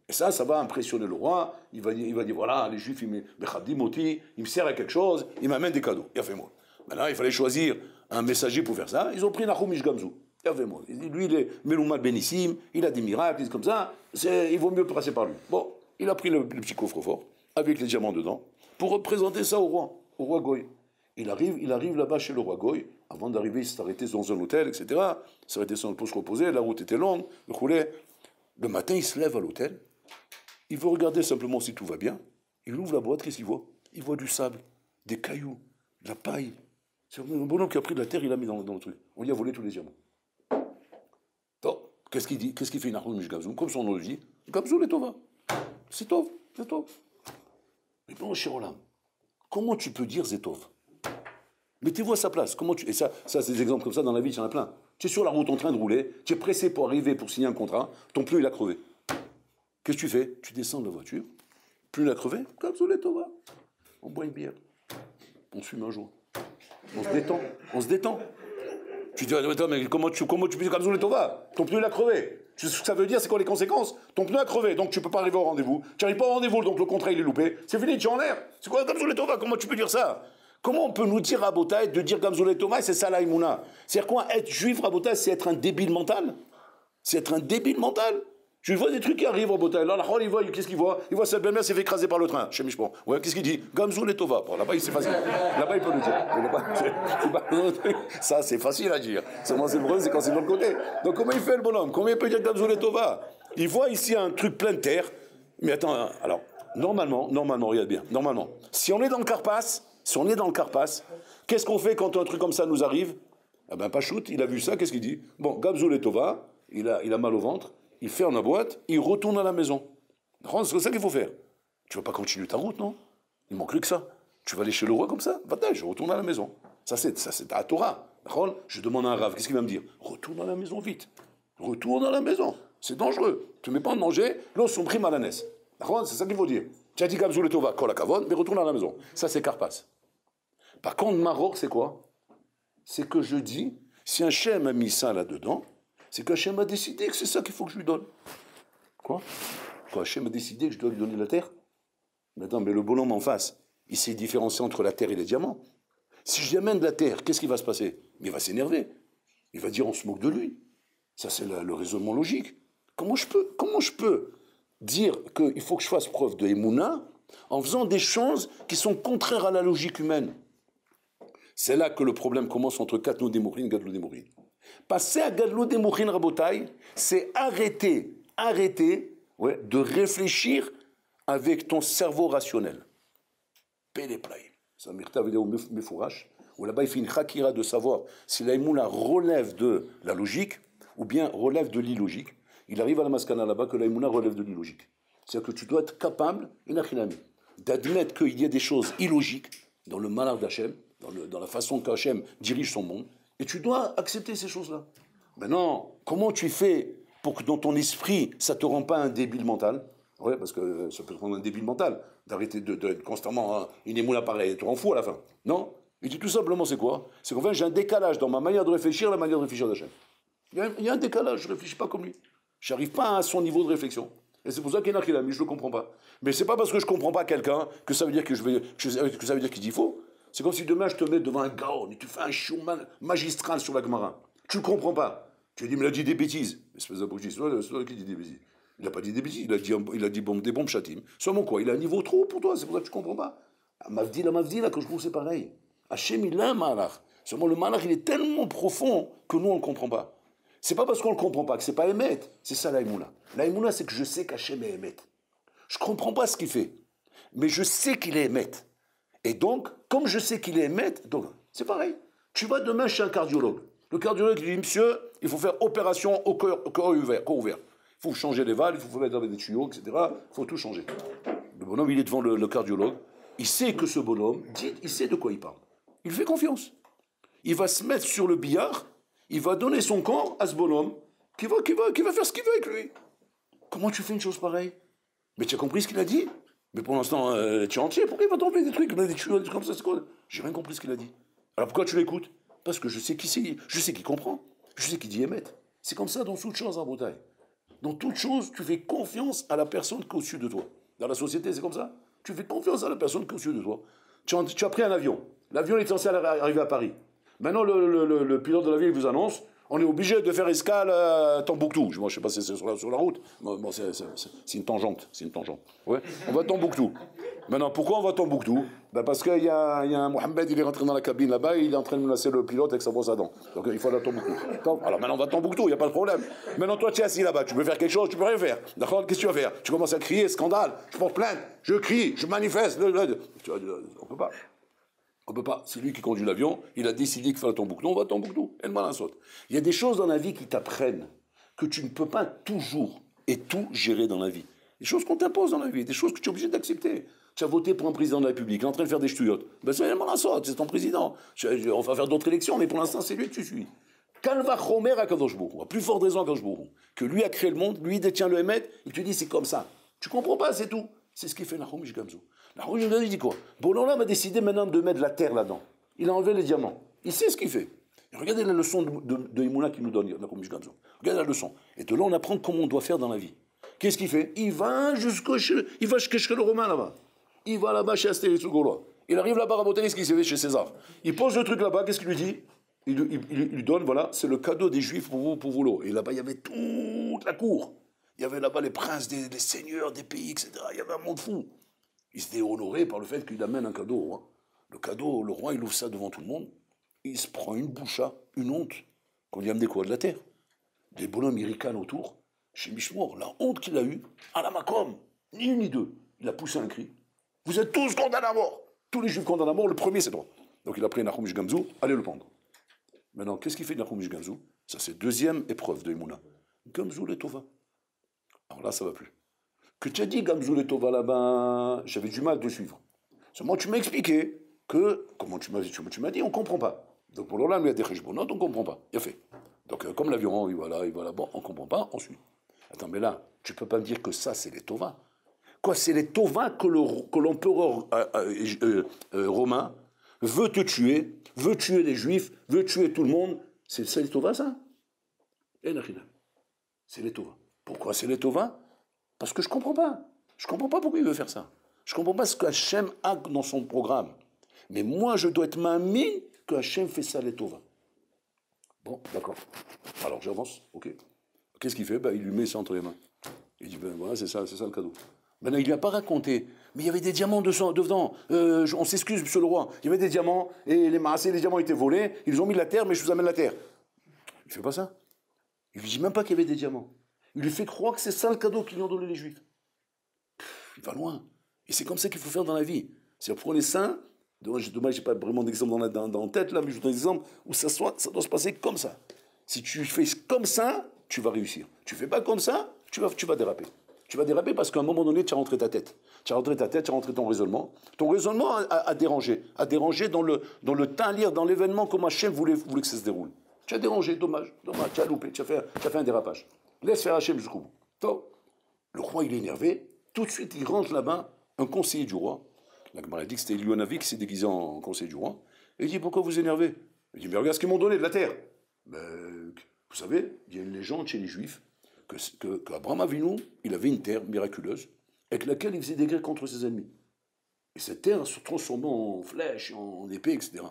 Et ça va impressionner le roi, il va dire voilà, les juifs, ils me servent à quelque chose, ils m'amènent des cadeaux. Il a fait mal. Maintenant, il fallait choisir un messager pour faire ça, ils ont pris Nahum Mishgamzou. Il a fait mal. Lui, il est Meloumat Benissime, il a des miracles, comme ça, il vaut mieux passer par lui. Bon, il a pris le petit coffre-fort, avec les diamants dedans, pour représenter ça au roi Goy. Il arrive là-bas chez le roi Goy, avant d'arriver, il s'est arrêté dans un hôtel, etc. Il s'est arrêté pour se reposer, la route était longue, il roulait. Le matin, il se lève à l'hôtel, il veut regarder simplement si tout va bien. Il ouvre la boîte, qu'est-ce qu'il voit? Il voit du sable, des cailloux, de la paille. C'est un bonhomme qui a pris de la terre, il l'a mis dans le truc. On lui a volé tous les diamants. Donc, qu'est-ce qu'il dit? Qu'est-ce qu'il fait Nahum Mishgamzou? Comme son nom le dit, Gamzou les Tova. C'est Tov, c'est Tov. Mais bon, cher Olam, comment tu peux dire Zetov? Mettez-vous à sa place. Et ça, c'est des exemples comme ça dans la vie, il y en a plein. Tu es sur la route en train de rouler, tu es pressé pour arriver, pour signer un contrat, ton pneu il a crevé. Qu'est-ce que tu fais? Tu descends de la voiture, pneu il a crevé, comme ça, Tova. On boit une bière, on fume un joint, on se détend. Tu dis, attends, mais comment tu peux dire comme ça, Tova? Ton pneu il a crevé. Ce que ça veut dire, c'est quoi les conséquences? Ton pneu a crevé, donc tu peux pas arriver au rendez-vous. Tu n'arrives pas au rendez-vous, donc le contrat il est loupé. C'est fini, tu es en l'air. C'est quoi Gamzou Tova? Comment tu peux dire ça? Comment on peut nous dire Rabotai de dire Gamzou Tova, c'est ça la Imouna? C'est-à-dire quoi? Être juif Rabotai, c'est être un débile mental? C'est être un débile mental? Je vois des trucs qui arrivent Rabotai. Là, il voit, qu'est-ce qu'il voit? Il voit sa belle-mère s'est fait écraser par le train, chez Michpon. Ouais, qu'est-ce qu'il dit? Gamzou Tova. Bon, là-bas, c'est facile. Là-bas, il peut le dire. Ça, c'est facile à dire. Seulement, c'est le problème, c'est quand c'est de l'autre côté. Donc, comment il fait le bonhomme? Comment il peut dire Gamzou Tova? Il voit ici un truc plein de terre. Mais attends, alors, normalement, regarde bien, normalement, si on est dans le Carpasse, qu'est-ce qu'on fait quand un truc comme ça nous arrive? Eh ben, Pachout, il a vu ça, qu'est-ce qu'il dit? Bon, Gamzou Tova, il a mal au ventre, il ferme la boîte, il retourne à la maison. C'est ça qu'il faut faire. Tu vas pas continuer ta route, non? Il manque plus que ça. Tu vas aller chez le roi comme ça? Va-t'en, je retourne à la maison. Ça, c'est à Torah. Je demande à un rave, qu'est-ce qu'il va me dire? Retourne à la maison vite. Retourne à la maison. C'est dangereux. Tu ne mets pas en danger, l'eau son prime à la naisse. C'est ça qu'il faut dire. Tu as dit Gamzou le Tova, kol hakavod, mais retourne à la maison. Ça, c'est Karpas. Par contre, Maror, c'est quoi? C'est que je dis, si un Hachem a mis ça là-dedans, c'est qu'Hachem a décidé que c'est ça qu'il faut que je lui donne. Quoi Hachem a décidé que je dois lui donner la terre? Mais attends, mais le bonhomme en face, il s'est différencié entre la terre et les diamants. Si je lui amène de la terre, qu'est-ce qui va se passer? Il va s'énerver. Il va dire on se moque de lui. Ça, c'est le raisonnement logique. Comment je peux dire qu'il faut que je fasse preuve de Emouna en faisant des choses qui sont contraires à la logique humaine? C'est là que le problème commence entre Katnou Demourine et Gadlou Demourine. Passer à Gadlou des Mouchin Rabotai, c'est arrêter ouais, de réfléchir avec ton cerveau rationnel. Péléplaï. C'est un mirta vidéo mefourash, où là-bas il fait une chakira de savoir si la Emouna relève de la logique ou bien relève de l'illogique. Il arrive à la maskana là-bas que la Emouna relève de l'illogique. C'est-à-dire que tu dois être capable, d'admettre qu'il y a des choses illogiques dans le malheur d'Hachem, dans la façon qu'Hachem dirige son monde, et tu dois accepter ces choses-là. Maintenant, comment tu fais pour que dans ton esprit, ça ne te rend pas un débile mental? Oui, parce que ça peut te rendre un débile mental, d'arrêter d'être constamment une émoula pareille, tu te rends fou à la fin. Non? Il dit tout simplement, c'est quoi? C'est qu'en fait, j'ai un décalage dans ma manière de réfléchir, la manière de réfléchir d'Hachem. Il y a un décalage, je ne réfléchis pas comme lui. Je n'arrive pas à son niveau de réflexion. Et c'est pour ça qu'il y en a qui l'a mis, je ne le comprends pas. Mais ce n'est pas parce que je ne comprends pas quelqu'un que ça veut dire que ça veut dire qu'il dit faux. C'est comme si demain je te mets devant un gaon et tu fais un show magistral sur la Gemara. Tu ne comprends pas. Tu dis, mais il a dit des bêtises. Espèce d'abruti, c'est toi qui dis des bêtises. Il n'a pas dit des bêtises, il a dit des bombes chatim. Seulement quoi, il a un niveau trop pour toi, c'est pour ça que tu ne comprends pas. Mavdi, là, que je trouve c'est pareil. Hachem, il a un malach. Seulement le malach, il est tellement profond que nous, on ne le comprend pas. C'est pas parce qu'on ne le comprend pas que c'est pas émet. C'est ça l'aïmouna. L'aïmouna, c'est que je sais qu'Hachem est émet. Je ne comprends pas ce qu'il fait. Mais je sais qu'il est émet. Et donc, comme je sais qu'il est émet, donc c'est pareil. Tu vas demain chez un cardiologue. Le cardiologue dit, monsieur, il faut faire opération au corps ouvert. Il faut changer les valves, il faut mettre des tuyaux, etc. Il faut tout changer. Le bonhomme, il est devant le cardiologue. Il sait que ce bonhomme, il sait de quoi il parle. Il fait confiance. Il va se mettre sur le billard, il va donner son corps à ce bonhomme qui va faire ce qu'il veut avec lui. Comment tu fais une chose pareille? Mais tu as compris ce qu'il a dit? Mais pour l'instant, tu es entier. Pourquoi il va t'enlever des trucs, des tuyaux, des trucs comme ça? C'est quoi? J'ai rien compris ce qu'il a dit. Alors pourquoi tu l'écoutes? Parce que je sais qui c'est, je sais qu'il comprend, je sais qu'il dit émettre. C'est comme ça dans toute chose en Bretagne. Dans toute chose, tu fais confiance à la personne qui est au-dessus de toi. Dans la société, c'est comme ça. Tu fais confiance à la personne qui est au-dessus de toi. Tu as pris un avion. L'avion est censé arriver à Paris. Maintenant, le pilote de l'avion il vous annonce, on est obligé de faire escale à Tombouctou. Moi, je ne sais pas si c'est sur la route. Bon, c'est une tangente. Ouais. On va à Tombouctou. Maintenant, pourquoi on va à Tombouctou? Parce qu'il y a un Mohamed, il est rentré dans la cabine là-bas, il est en train de menacer le pilote avec sa brosse à dents. Donc il faut aller à Tombouctou. Alors maintenant, on va à Tombouctou, il n'y a pas de problème. Maintenant, toi, tu es assis là-bas, tu peux faire quelque chose, tu peux rien faire. D'accord? Qu'est-ce que tu vas faire? Tu commences à crier, scandale, je porte plainte, je crie, je manifeste. On peut pas. On peut pas. C'est lui qui conduit l'avion, il a décidé qu'il faut aller à Tombouctou, on va à Tombouctou. Et le malin saute. Il y a des choses dans la vie qui t'apprennent que tu ne peux pas toujours et tout gérer dans la vie. Des choses qu'on t'impose dans la vie, des choses que tu es obligé d'accepter. Tu as voté pour un président de la République, il est en train de faire des ch'touillottes. Ben c'est le malin saute, c'est ton président. On va faire d'autres élections, mais pour l'instant, c'est lui que tu suis. Kalva Chomer à Kadosh Baruch Hu, à plus forte raison à Kadosh Baruch Hu, que lui a créé le monde, lui détient le Hémet, et tu dis c'est comme ça. Tu comprends pas, c'est tout. C'est ce qu'il fait Nahum Ish Gamzu. Nahum Ish Gamzu dit quoi? Bonolam a décidé maintenant de mettre de la terre là-dedans. Il a enlevé les diamants. Il sait ce qu'il fait. Et regardez la leçon de Emouna qu'il nous donne, Nahum Ish Gamzu. Regardez la leçon. Et de là, on apprend comment on doit faire dans la vie. Qu'est-ce qu'il fait? Il va chez le Romain là-bas. Il va là-bas chez Astérix le Gaulois. Il arrive là-bas à Botanis, ce qu'il s'est fait chez César. Il pose le truc là-bas, qu'est-ce qu'il lui dit? Il lui donne, voilà, c'est le cadeau des Juifs pour vous l'eau. Et là-bas, il y avait toute la cour. Il y avait là-bas les princes, des seigneurs des pays, etc. Il y avait un monde fou. Il s'était honoré par le fait qu'il amène un cadeau au roi. Le cadeau, le roi, il ouvre ça devant tout le monde. Il se prend une boucha, une honte, qu'on lui amène quoi? De la terre. Des bonhommes, ils ricanent autour. Chez Mishmour, la honte qu'il a eue, à la Macom, ni une ni deux. Il a poussé un cri. Vous êtes tous condamnés à mort. Tous les juifs condamnés à mort, le premier c'est toi. Donc il a pris Nahum Ish Gamzu, allez le pendre. Maintenant, qu'est-ce qu'il fait Nahum Ish Gamzu? Ça c'est deuxième épreuve de Emouna. Gamzu le Tova. Alors là, ça va plus. Que tu as dit Gamzu le Tova là-bas, j'avais du mal de suivre. Seulement tu m'as expliqué que, comment tu m'as dit, on ne comprend pas. Donc pour l'Olam, il y a des cheshbonot, on ne comprend pas. Il a fait. Donc comme l'avion, il va là, bon, on ne comprend pas, on suit. Attends, mais là, tu ne peux pas me dire que ça, c'est les Tova. Quoi, c'est les Tova que l'empereur romain veut te tuer, veut tuer les Juifs, veut tuer tout le monde. C'est les Tova, ça? C'est les Tova. Pourquoi c'est les Tova? Parce que je ne comprends pas. Je ne comprends pas pourquoi il veut faire ça. Je ne comprends pas ce qu'Hachem a dans son programme. Mais moi, je dois être mamine que Hachem fait ça, les Tova. Bon, d'accord. Alors, j'avance, ok. Qu'est-ce qu'il fait? Il lui met ça entre les mains. Il dit, voilà, c'est ça le cadeau. Maintenant, il ne lui a pas raconté. Mais il y avait des diamants dedans. On s'excuse, monsieur le roi. Il y avait des diamants, et les diamants étaient volés. Ils ont mis la terre, mais je vous amène la terre. Il fait pas ça. Il lui dit même pas qu'il y avait des diamants. Il lui fait croire que c'est ça le cadeau qu'ils lui ont donné les Juifs. Il va loin. Et c'est comme ça qu'il faut faire dans la vie. C'est-à-dire, prenez ça. Dommage, j'ai pas vraiment d'exemple dans la tête, là, mais je vous donne un exemple où ça doit se passer comme ça. Si tu fais comme ça, tu vas réussir. Tu fais pas comme ça, tu vas déraper. Tu vas déraper parce qu'à un moment donné, tu as rentré ta tête. Tu as rentré ta tête, tu as rentré ton raisonnement. Ton raisonnement a dérangé. A dérangé dans le talir, dans l'événement, comme Hachem voulait que ça se déroule. Tu as dérangé, dommage, tu as loupé, tu as fait un dérapage. Laisse faire Hachem jusqu'au bout. Donc, le roi, il est énervé. Tout de suite, il rentre là-bas, un conseiller du roi. La Gemara dit que c'était Elionavi qui s'est déguisé en conseiller du roi. Et il dit, pourquoi vous énervez? Il dit, mais regarde ce qu'ils m'ont donné de la terre. Mais, vous savez, il y a une légende chez les Juifs qu'Abraham Avinu, il avait une terre miraculeuse avec laquelle il faisait des guerres contre ses ennemis. Et cette terre se transformait en flèches, en épées, etc.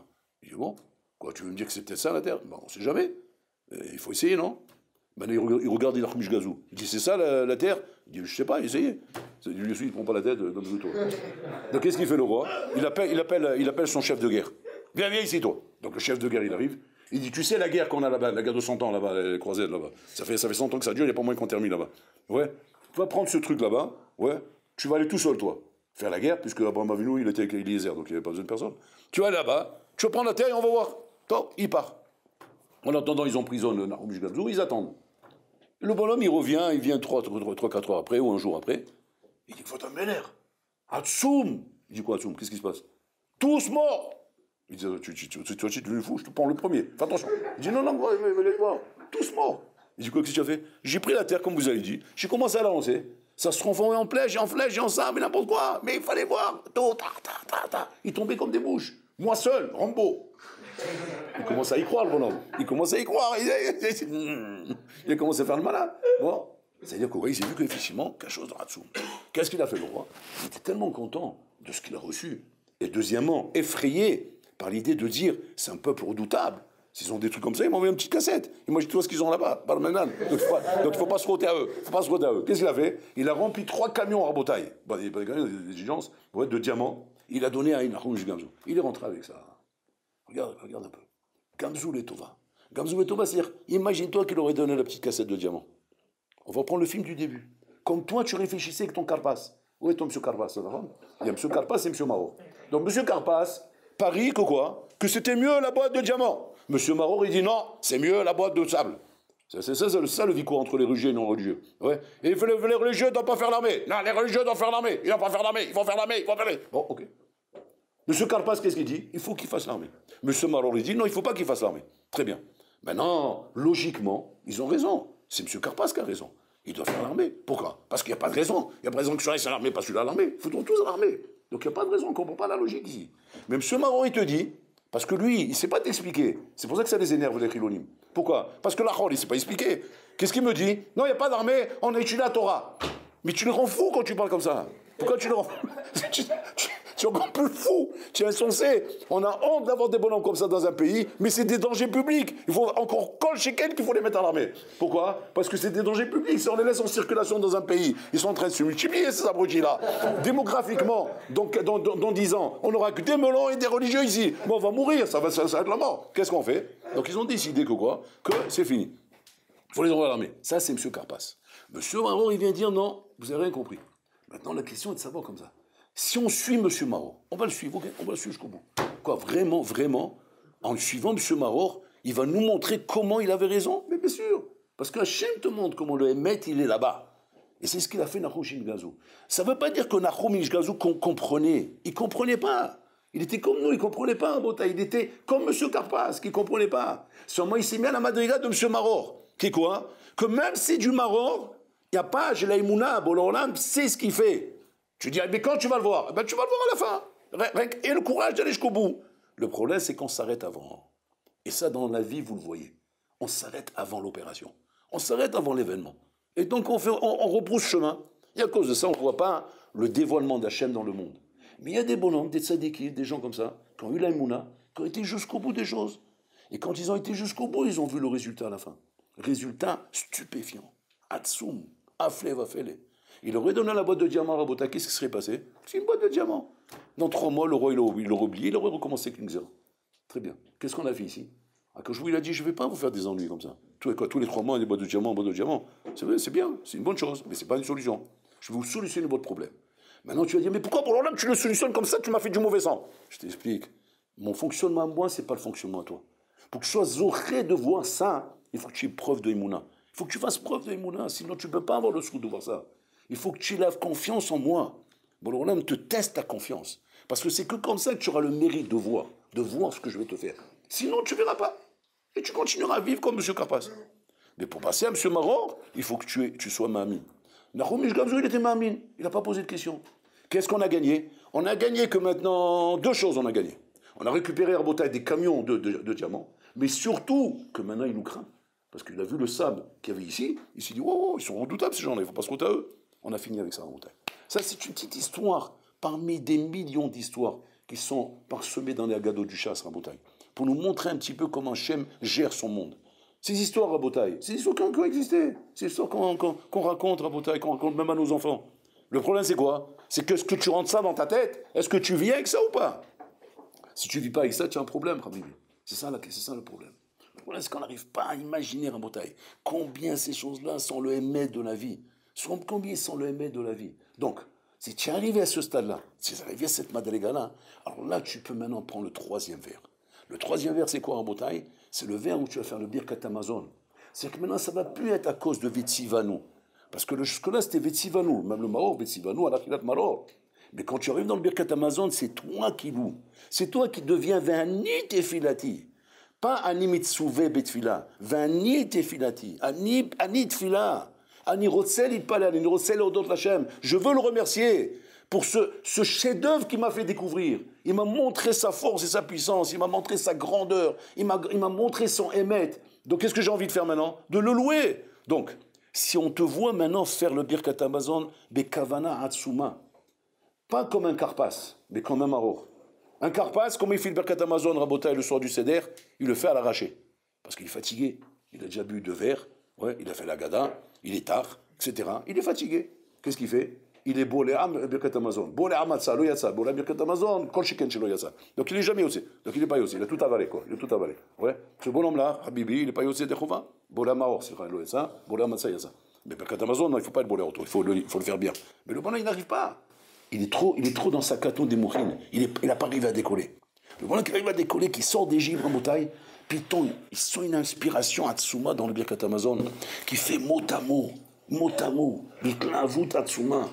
Il dit, bon, quoi, tu veux me dire que c'est peut-être ça la terre? Bon, on ne sait jamais. Il faut essayer, non? Maintenant, il regarde il Khumish Gazou. Il dit, c'est ça la terre? Il dit, je ne sais pas, essayez. Il ne prend pas la tête, donne-le toi. Donc qu'est-ce qu'il fait le roi? Il appelle son chef de guerre. Viens ici, toi. Donc le chef de guerre, il arrive. Il dit, tu sais la guerre qu'on a là-bas, la guerre de 100 ans là-bas, les croisades là-bas. Ça fait 100 ans que ça dure, il n'y a pas moyen qu'on termine là-bas. Ouais. Tu vas prendre ce truc là-bas, ouais. Tu vas aller tout seul, toi, faire la guerre, puisque Abraham Avinu, il était avec Eliezer, donc il n'y avait pas besoin de personne. Tu vas là-bas, tu vas prendre la terre et on va voir. Toi, il part. En attendant, ils emprisonnent Nahum Gazou, ils attendent. Le bonhomme, il revient, il vient 3-4 heures après, ou un jour après. Il dit, faut un l'air. Atsoum. Il dit quoi, Atsoum? Qu'est-ce qui se passe? Tous morts. Il dit, tu es devenu fou, je te prends le premier. Fais attention. Il dit, non, mais laisse voir. Tous morts. Il dit, quoi, qu'est-ce que tu as fait? J'ai pris la terre, comme vous avez dit. J'ai commencé à la lancer. Ça se transformait en flèche, en sable, n'importe quoi. Mais il fallait voir. Il tombait comme des mouches. Moi seul, Rambo. Il commence à y croire, le bonhomme. Il commence à y croire. Il a commencé à faire le malin. Bon. C'est-à-dire qu'au il s'est vu qu'effectivement, quelque chose de Ratsoum. Qu'est-ce qu'il a fait, le roi? Il était tellement content de ce qu'il a reçu. Et deuxièmement, effrayé par l'idée de dire, c'est un peuple redoutable. S'ils ont des trucs comme ça, ils m'envoient une petite cassette. Imagine-toi ce qu'ils ont là-bas, par le Manan. Donc il ne faut pas se frotter à eux. Qu'est-ce qu'il a fait? Il a rempli 3 camions à rabotaille. Il n'y a pas des exigences, de diamants. Il a donné à une Arouge Gamzou. Il est rentré avec ça. Regarde un peu. Gamzou les Tova. Gamzou les Tova, c'est-à-dire, imagine-toi qu'il aurait donné la petite cassette de diamants. On va prendre le film du début. Comme toi, tu réfléchissais avec ton Carpas. Où est ton M. Carpas? Il y a M. Carpas et M. Maror. Donc M. Carpas parie que quoi? Que c'était mieux la boîte de diamants. M. Maror, il dit non, c'est mieux la boîte de sable. C'est ça le vico entre les religieux et les non-religieux. Ouais. Et les religieux ne doivent pas faire l'armée. Non, les religieux doivent faire l'armée. Ils ne doivent pas faire l'armée. Ils vont faire l'armée. Bon, ok. M. Carpas, qu'est-ce qu'il dit? Il faut qu'il fasse l'armée. M. Maror, il dit non, il ne faut pas qu'il fasse l'armée. Très bien. Maintenant, logiquement, ils ont raison. C'est M. Carpas qui a raison. Il doit faire l'armée. Pourquoi? Parce qu'il n'y a pas de raison. Il n'y a pas de raison que je reste à l'armée, pas celui-là à l'armée. Ils foutront tous à l'armée. Donc il n'y a pas de raison, on ne comprend pas la logique ici. Mais M. Maror, il te dit, parce que lui, il ne sait pas t'expliquer. C'est pour ça que ça les énerve, les chilonimes. Pourquoi? Parce que l'Achol, il ne sait pas expliquer. Qu'est-ce qu'il me dit? Non, il n'y a pas d'armée, on a étudié la Torah. Mais tu le rends fou quand tu parles comme ça. Pourquoi tu le rends fou? Tu es encore plus fou. Tu es insensé. On a honte d'avoir des bonhommes comme ça dans un pays, mais c'est des dangers publics. Il faut encore colle chez quelqu'un qu'il faut les mettre à l'armée. Pourquoi? Parce que c'est des dangers publics. Si on les laisse en circulation dans un pays, ils sont en train de se multiplier, ces abrutis-là. Démographiquement, donc, dans 10 ans, on n'aura que des melons et des religieux ici. Mais on va mourir, ça va être la mort. Qu'est-ce qu'on fait? Donc ils ont décidé que quoi? Que c'est fini. Il faut les envoyer à l'armée. Ça, c'est M. Carpas. M. Maror, il vient dire non, vous n'avez rien compris. Maintenant, la question est de savoir comme ça. Si on suit M. Maror, on va le suivre, okay? On va le suivre jusqu'au bout. Quoi, vraiment, en suivant M. Maror, il va nous montrer comment il avait raison? Mais bien sûr, parce qu'Hachem te montre comment le Hémet, il est là-bas. Et c'est ce qu'il a fait Nahum Gazou. Ça ne veut pas dire que Nahum Gazou comprenait. Il ne comprenait pas. Il était comme nous, il ne comprenait pas, Bota. Il était comme M. Carpas, qui ne comprenait pas. Seulement, il s'est mis à la madriga de M. Maror. Qui est quoi? Que même si du Maror, il n'y a pas, j'ai la Imouna, Bololam, c'est ce qu'il fait. Tu dis, mais quand tu vas le voir? Eh ben, tu vas le voir à la fin. Et le courage d'aller jusqu'au bout. Le problème, c'est qu'on s'arrête avant. Et ça, dans la vie, vous le voyez. On s'arrête avant l'opération. On s'arrête avant l'événement. Et donc, on repousse chemin. Et à cause de ça, on ne voit pas le dévoilement d'Hachem dans le monde. Mais il y a des bonhommes, des tzadikis, des gens comme ça, qui ont eu la Emouna, qui ont été jusqu'au bout des choses. Et quand ils ont été jusqu'au bout, ils ont vu le résultat à la fin. Résultat stupéfiant. Atsoum, aflé va fêler. Il aurait donné la boîte de diamants à Rabota, qu'est-ce qui serait passé? C'est une boîte de diamants. Dans 3 mois, le roi, il l'aurait oublié, il aurait recommencé avec une zéro. Très bien. Qu'est-ce qu'on a fait ici? Quand je vous il a dit, je ne vais pas vous faire des ennuis comme ça. Tous les 3 mois, des boîtes de diamants, boîtes de diamants. C'est vrai, c'est bien, c'est une bonne chose, mais ce n'est pas une solution. Je vais vous solutionner votre problème. Maintenant, tu vas dire, mais pourquoi pour l'homme tu le solutionnes comme ça, tu m'as fait du mauvais sang? Je t'explique. Mon fonctionnement à moi, ce n'est pas le fonctionnement à toi. Pour que tu sois zoré de voir ça, il faut que tu aies preuve de Emouna. Il faut que tu fasses preuve de Emouna, sinon tu ne peux pas avoir le sou de voir ça. Il faut que tu aies confiance en moi. Bon, l'homme te teste ta confiance. Parce que c'est que comme ça que tu auras le mérite de voir ce que je vais te faire. Sinon, tu ne verras pas. Et tu continueras à vivre comme M. Karpas. Mais pour passer à M. Maror, il faut que tu sois Mamine. Nachomish Gamzou, il était Mamine. Il n'a pas posé de question. Qu'est-ce qu'on a gagné? On a gagné que maintenant, 2 choses on a gagné. On a récupéré à Botaï des camions de diamants, mais surtout que maintenant il nous craint. Parce qu'il a vu le sable qu'il y avait ici, il s'est dit, wow, ils sont redoutables ces gens-là, il ne faut pas se compter à eux. On a fini avec ça à Botaï. Ça, c'est une petite histoire parmi des millions d'histoires qui sont parsemées dans les agados du chasse à Botaï, pour nous montrer un petit peu comment Hachem gère son monde. Ces histoires à Botaï, ces histoires qui ont existé, ces histoires qu'on raconte à Botaï, qu'on raconte même à nos enfants. Le problème, c'est quoi? C'est que ce que tu rentres ça dans ta tête, est-ce que tu vis avec ça ou pas? Si tu ne vis pas avec ça, tu as un problème, Rabbi. C'est ça le problème. Le problème, c'est qu'on n'arrive pas à imaginer un Botaï. Combien ces choses-là sont le émet de la vie. Combien sont le émet de la vie. Donc, si tu es arrivé à ce stade-là, si tu es arrivé à cette madriga-là, alors là, tu peux maintenant prendre le 3e verre. Le 3e verre, c'est quoi en Botaï? C'est le verre où tu vas faire le Birkat Amazon. C'est que maintenant, ça ne va plus être à cause de Vetsivanu. Parce que jusque-là, c'était Vetsivanu. Même le Maor, Vetsivanu, Alachilat Maror. Mais quand tu arrives dans le Birkat Amazon, c'est toi qui loues. C'est toi qui deviens Vani Tefilati. Pas Ani Mitsuve Betfila. Vani Tefilati. Ani Tfila. Ani Rotsel Itpala. Ani Rotsel Odot Lachem. Je veux le remercier pour ce chef-d'œuvre qu'il m'a fait découvrir. Il m'a montré sa force et sa puissance. Il m'a montré sa grandeur. Il m'a montré son émet. Donc qu'est-ce que j'ai envie de faire maintenant? De le louer. Donc, si on te voit maintenant faire le Birkat Amazon, Bekavana Hatsuma. Pas comme un Karpas, mais comme un Maror. Un Karpas, comme il fait le Birkat Amazon, Rabotai, le soir du Seder, il le fait à l'arraché. Parce qu'il est fatigué. Il a déjà bu 2 verres, ouais, il a fait la gada, il est tard, etc. Il est fatigué. Qu'est-ce qu'il fait? Il est beau le Birkat Amazon. Beau le Amatsa, lo Yatsa, beau le Birkat Amazon, kol shiken shelo Yatsa. Donc il n'est jamais aussi. Donc il n'est pas aussi. Il a tout avalé, quoi. Il a tout avalé. Ouais. Ce bonhomme-là, Habibi, il n'est pas aussi de Chouva. Beau le Maor, c'est lo Yatsa, beau le Amatsa Yatsa. Mais Birkat Amazon, non, il ne faut pas être beau le auto. Il faut le faire bien. Mais le bonhomme, il n'arrive pas. Il est trop dans sa caton des mourines. Il n'a pas arrivé à décoller. Le bonhomme qui arrive à décoller, qui sort des givres en bouteille, Piton, ils sont une inspiration à Tsuma dans le Birkat Amazon, qui fait mot à mot, Mitlavut Atsuma.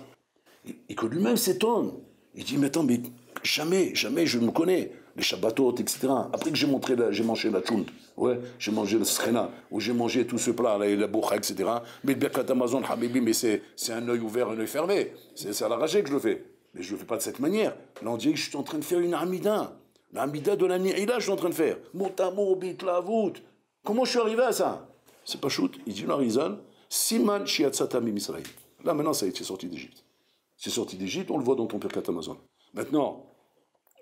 Et que lui-même s'étonne. Il dit, mais attends, mais jamais je me connais, les Shabbatot, etc. Après que j'ai mangé la tchoun, ouais, j'ai mangé le srena, ou j'ai mangé tout ce plat, la bourra, etc. Mais le Birkat Amazon, Habibi, mais c'est un œil ouvert, un œil fermé. C'est à l'arraché que je le fais. Mais je ne le fais pas de cette manière. Là, on dirait que je suis en train de faire une amida. L'amida de la Ni'ila, je suis en train de faire. Motamo, bitlavut. Comment je suis arrivé à ça? C'est pas shoot. Il dit, la Rizal, Siman Shiatzatami Misraï. Là, maintenant, ça y est, c'est sorti d'Égypte. C'est sorti d'Égypte, on le voit dans ton Birkat Amazon. Maintenant,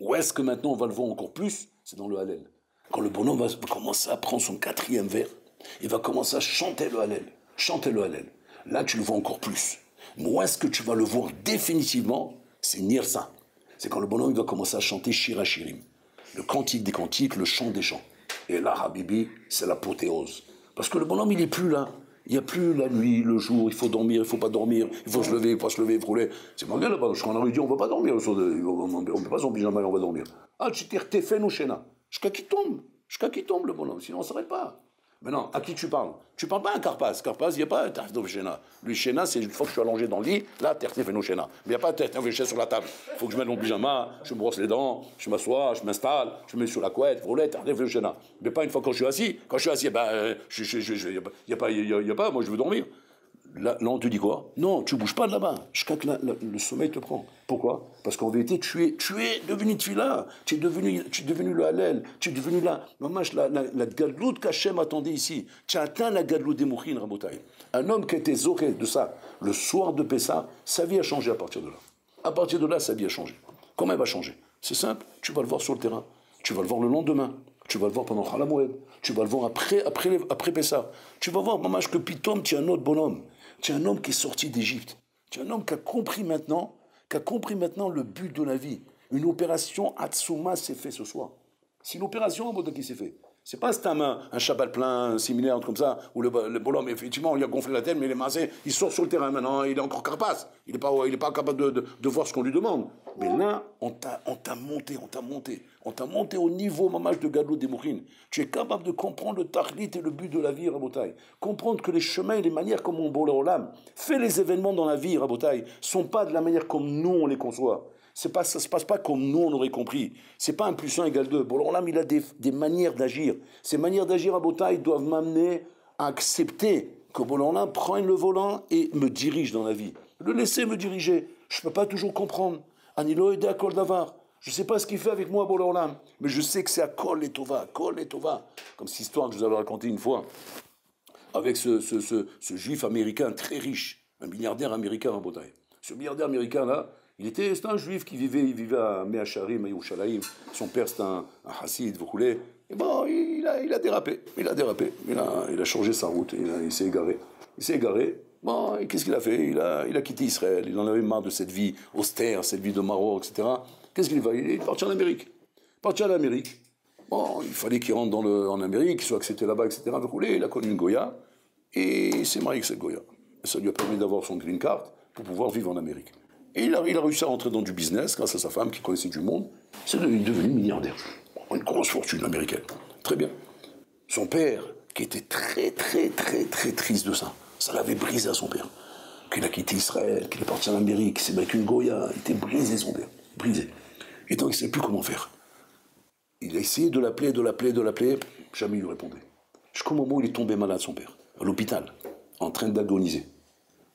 où est-ce que maintenant on va le voir encore plus? C'est dans le Hallel. Quand le bonhomme va commencer à prendre son 4e verre, il va commencer à chanter le Hallel. Chanter le Hallel. Là, tu le vois encore plus. Mais où est-ce que tu vas le voir définitivement? C'est Nirsa. C'est quand le bonhomme va commencer à chanter Shira Shirim. Le cantique des cantiques, le chant des chants. Et là, Habibi, c'est l'apothéose. Parce que le bonhomme, il n'est plus là. Il n'y a plus la nuit, le jour, il faut dormir, il ne faut pas dormir, il faut se lever, il ne faut pas se lever, il faut rouler. C'est malgré là-bas, parce qu'on aurait dit on ne va pas dormir, on ne met pas son pyjama et on va dormir. Ah, tu t'es fait nous chéna. Jusqu'à qui tombe le bonhomme, sinon on ne s'arrête pas. Maintenant, à qui tu parles? Tu ne parles pas à un Karpas. Karpas, il n'y a pas un Tartef Shena. Lui, Shena, c'est une fois que je suis allongé dans le lit, là, Tartef Shena. Mais il n'y a pas un Tartef Shena sur la table. Il faut que je mette mon pyjama, je me brosse les dents, je m'assois, je m'installe, je me mets sur la couette, roulette, Tartef Shena. Mais pas une fois quand je suis assis. Quand je suis assis, il n'y a pas, moi je veux dormir. Là, on te dit quoi? Non, tu ne bouges pas de là-bas. Jusqu'à que le sommeil te prend. Pourquoi? Parce qu'en vérité, tu es devenu Tfila. Tu es devenu le Hallel. Tu es devenu la gadlout qu'Hachem attendait ici. Tu as atteint la gadlout des Mouchin, Rabotai. Un homme qui était zoré de ça, le soir de Pessah, sa vie a changé à partir de là. À partir de là, sa vie a changé. Comment elle va changer? C'est simple, tu vas le voir sur le terrain. Tu vas le voir le lendemain. Tu vas le voir pendant Khalamoued. Tu vas le voir après Pessah. Tu vas voir, maman, que Pitom, tu es un autre bonhomme. Tu es un homme qui est sorti d'Égypte. Tu es un homme qui a compris maintenant le but de la vie. Une opération Hatsuma s'est faite ce soir. C'est une opération qui s'est faite. C'est pas un Shabbat plein similaire comme ça, où le bonhomme, effectivement, il a gonflé la tête, mais il est massé, il sort sur le terrain maintenant, il est encore carapace. Il n'est pas capable de voir ce qu'on lui demande. Mais là, on t'a monté au niveau, mamage, de Gadlut des Mourines. Tu es capable de comprendre le tachlit et le but de la vie, Rabotai. Comprendre que les chemins et les manières comme on boule au lame fait les événements dans la vie, Rabotai, sont pas de la manière comme nous on les conçoit. Ça se passe pas comme nous on aurait compris. C'est pas 1 + 1 = 2. Bon, là, il a des manières d'agir. Ces manières d'agir à Botaï doivent m'amener à accepter que Bolan prenne le volant et me dirige dans la vie. Le laisser me diriger. Je ne peux pas toujours comprendre. Anilo et Kol Davar. Je ne sais pas ce qu'il fait avec moi, Bolan, mais je sais que c'est à Kol et Tova. Kol et Tova. Comme cette histoire que je vous avais racontée une fois avec ce juif américain très riche, un milliardaire américain à Botaï. Ce milliardaire américain là, c'était un juif qui vivait à Meacharim, à Yerushalayim. Son père c'était un Hassid, vous voulez. Et bon, il a dérapé. Il a changé sa route. Il s'est égaré. Bon, et qu'est-ce qu'il a fait il a quitté Israël. Il en avait marre de cette vie austère, cette vie de Maroc, etc. Qu'est-ce qu'il va? Il est parti en Amérique. Bon, il fallait qu'il rentre en Amérique, qu'il soit accepté là-bas, etc. Vous voulez. Il a connu une Goya. Et il s'est marié avec cette Goya. Ça lui a permis d'avoir son green card pour pouvoir vivre en Amérique. Et il a réussi à rentrer dans du business grâce à sa femme qui connaissait du monde. Il est devenu milliardaire. Une grosse fortune américaine. Très bien. Son père, qui était très, très, très, très triste de ça, ça l'avait brisé à son père. Qu'il a quitté Israël, qu'il est parti en Amérique, c'est avec une Goya, il était brisé son père. Brisé. Et donc il ne savait plus comment faire. Il a essayé de l'appeler, jamais il lui répondait. Jusqu'au moment où il est tombé malade, son père, à l'hôpital, en train d'agoniser.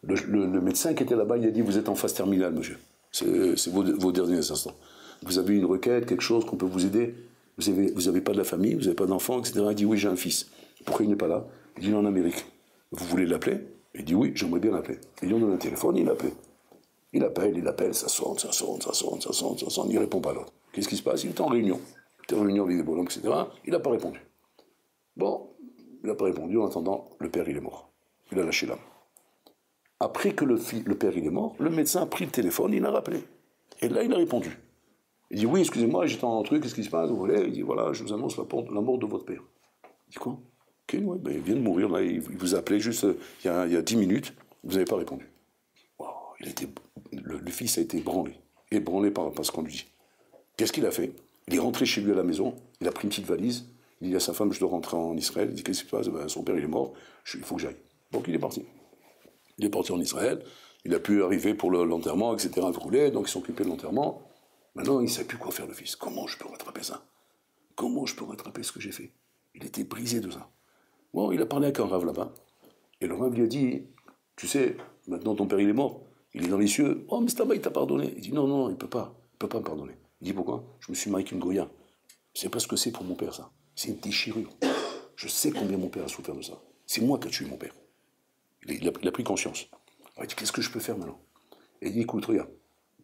Le médecin qui était là-bas, il a dit, vous êtes en phase terminale, monsieur. C'est vos derniers instants. Vous avez une requête, quelque chose qu'on peut vous aider. Vous avez pas de la famille, vous n'avez pas d'enfant, etc. Il dit, oui, j'ai un fils. Pourquoi il n'est pas là? Il dit, il est en Amérique. Vous voulez l'appeler? Il dit, oui, j'aimerais bien l'appeler. Il lui donne un téléphone, il l'appelle. Il appelle, ça sonne, il ne répond pas à l'autre. Qu'est-ce qui se passe? Il est en réunion. Il est en réunion avec des bonhommes, etc. Il n'a pas répondu. Bon, il n'a pas répondu. En attendant, le père, il est mort. Il a lâché l'âme. Après que le père il est mort, le médecin a pris le téléphone, il a rappelé. Et là, il a répondu. Il dit, oui, excusez-moi, j'étais en truc, qu'est-ce qui se passe, vous voulez? Il dit, voilà, je vous annonce la mort de votre père. Il dit, quoi? Ok, ouais, ben, il vient de mourir, là, il vous a appelé juste il y a 10 minutes, vous n'avez pas répondu. Wow, le fils a été ébranlé par ce qu'on lui dit. Qu'est-ce qu'il a fait? Il est rentré chez lui à la maison, il a pris une petite valise, il dit à sa femme, je dois rentrer en Israël, il dit, qu'est-ce qui se passe? Ben, son père il est mort, il faut que j'aille. Donc il est parti. Il est parti en Israël, il a pu arriver pour l'enterrement, etc. Donc il s'est occupé de l'enterrement. Maintenant, il ne sait plus quoi faire, le fils. Comment je peux rattraper ça? Comment je peux rattraper ce que j'ai fait? Il était brisé de ça. Bon, il a parlé avec un rave là-bas. Et le rave lui a dit, tu sais, maintenant ton père il est mort, il est dans les cieux. Oh, mais c'est là-bas, il t'a pardonné. Il dit, non, il ne peut pas me pardonner. Il dit, pourquoi? Je me suis marié avec une Goya. C'est pas ce que c'est pour mon père, ça. C'est une déchirure. Je sais combien mon père a souffert de ça. C'est moi qui ai tué mon père. Il a pris conscience. Alors, il dit, qu'est-ce que je peux faire maintenant? Et il dit, écoute, regarde,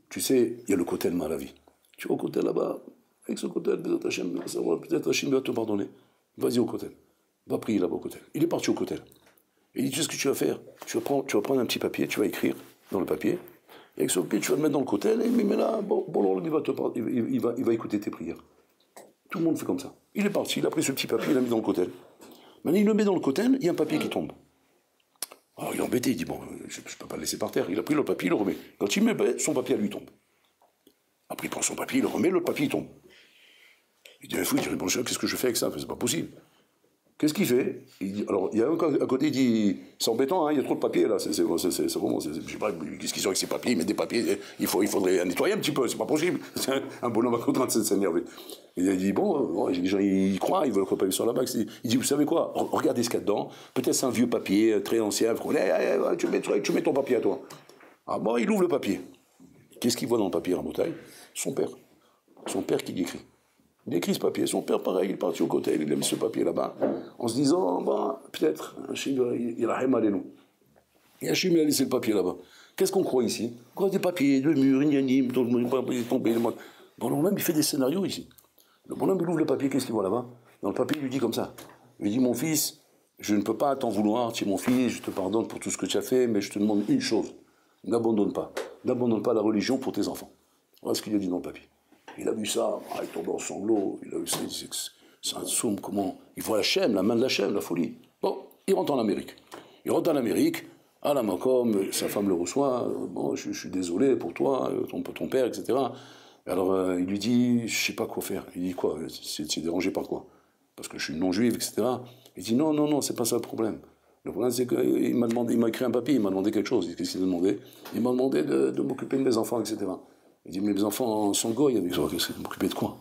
tu sais, il y a le Kotel Malavi. Tu vas au Kotel là-bas, avec ce Kotel, peut-être Hachem va te pardonner. Vas-y au Kotel. Va prier là-bas au Kotel. Il est parti au Kotel. Il dit, tu sais ce que tu vas faire? Tu vas prendre un petit papier, tu vas écrire dans le papier, et avec ce papier, tu vas le mettre dans le Kotel, et mais là, il va écouter tes prières. Tout le monde fait comme ça. Il est parti, il a pris ce petit papier, il l'a mis dans le Kotel. Maintenant, il le met dans le Kotel, il y a un papier qui tombe. Alors il est embêté, il dit, bon, je ne peux pas le laisser par terre. Il a pris le papier, il le remet. Quand il met, son papier à lui tombe. Après il prend son papier, il le remet, le papier il tombe. Il dit, il dit, bon, qu'est-ce que je fais avec ça? C'est pas possible. Qu'est-ce qu'il fait? Il dit, alors il y a un à côté, il dit, c'est embêtant, hein, il y a trop de papier là, c'est vraiment, je sais pas, qu'est-ce qu'ils ont avec ces papiers, mais des papiers, il faudrait nettoyer un petit peu, c'est pas possible. C'est un bonhomme à contrainte de s'énerver. Il a dit, bon, les gens ils croient, ils veulent que le papier soit là-bas. Il dit, vous savez quoi, regardez ce qu'il y a dedans, peut-être c'est un vieux papier, très ancien, tu mets ton papier à toi. Ah bon, il ouvre le papier. Qu'est-ce qu'il voit dans le papier en bouteille? Son père qui l'écrit. Il écrit ce papier, son père pareil, il est parti au côté, il a mis ce papier là-bas, en se disant, bah, peut-être, Hachem, il rahim alenu. Et Hachem, il a laissé le papier là-bas. Qu'est-ce qu'on croit ici? On croit des papiers, le mur, ignanim, tout le monde est tombé. Bon, bonhomme, il fait des scénarios ici. Le bonhomme, il ouvre le papier, qu'est-ce qu'il voit là-bas? Dans le papier, il lui dit comme ça. Il lui dit, mon fils, je ne peux pas t'en vouloir, tu es mon fils, je te pardonne pour tout ce que tu as fait, mais je te demande une chose, n'abandonne pas la religion pour tes enfants. Voilà ce qu'il a dit dans le papier. Il a vu ça, il tombe en sanglots, il a vu ça, c'est un tsoum, comment? Il voit Hachem, la main de Hachem, la folie. Bon, il rentre en Amérique. Il rentre en Amérique, à la Macom, sa femme le reçoit, bon, je suis désolé pour toi, ton père, etc. Alors, il lui dit, je sais pas quoi faire. Il dit, quoi? C'est dérangé par quoi? Parce que je suis non-juif, etc. Il dit, non, non, non, c'est pas ça le problème. Le problème, c'est qu'il m'a demandé, il m'a écrit un papier, il m'a demandé quelque chose. Qu'est-ce qu'il a demandé? Il m'a demandé de m'occuper de mes enfants, etc. Il dit, mais mes enfants sont goy avec toi, qu'est-ce que tu m'occuper de quoi?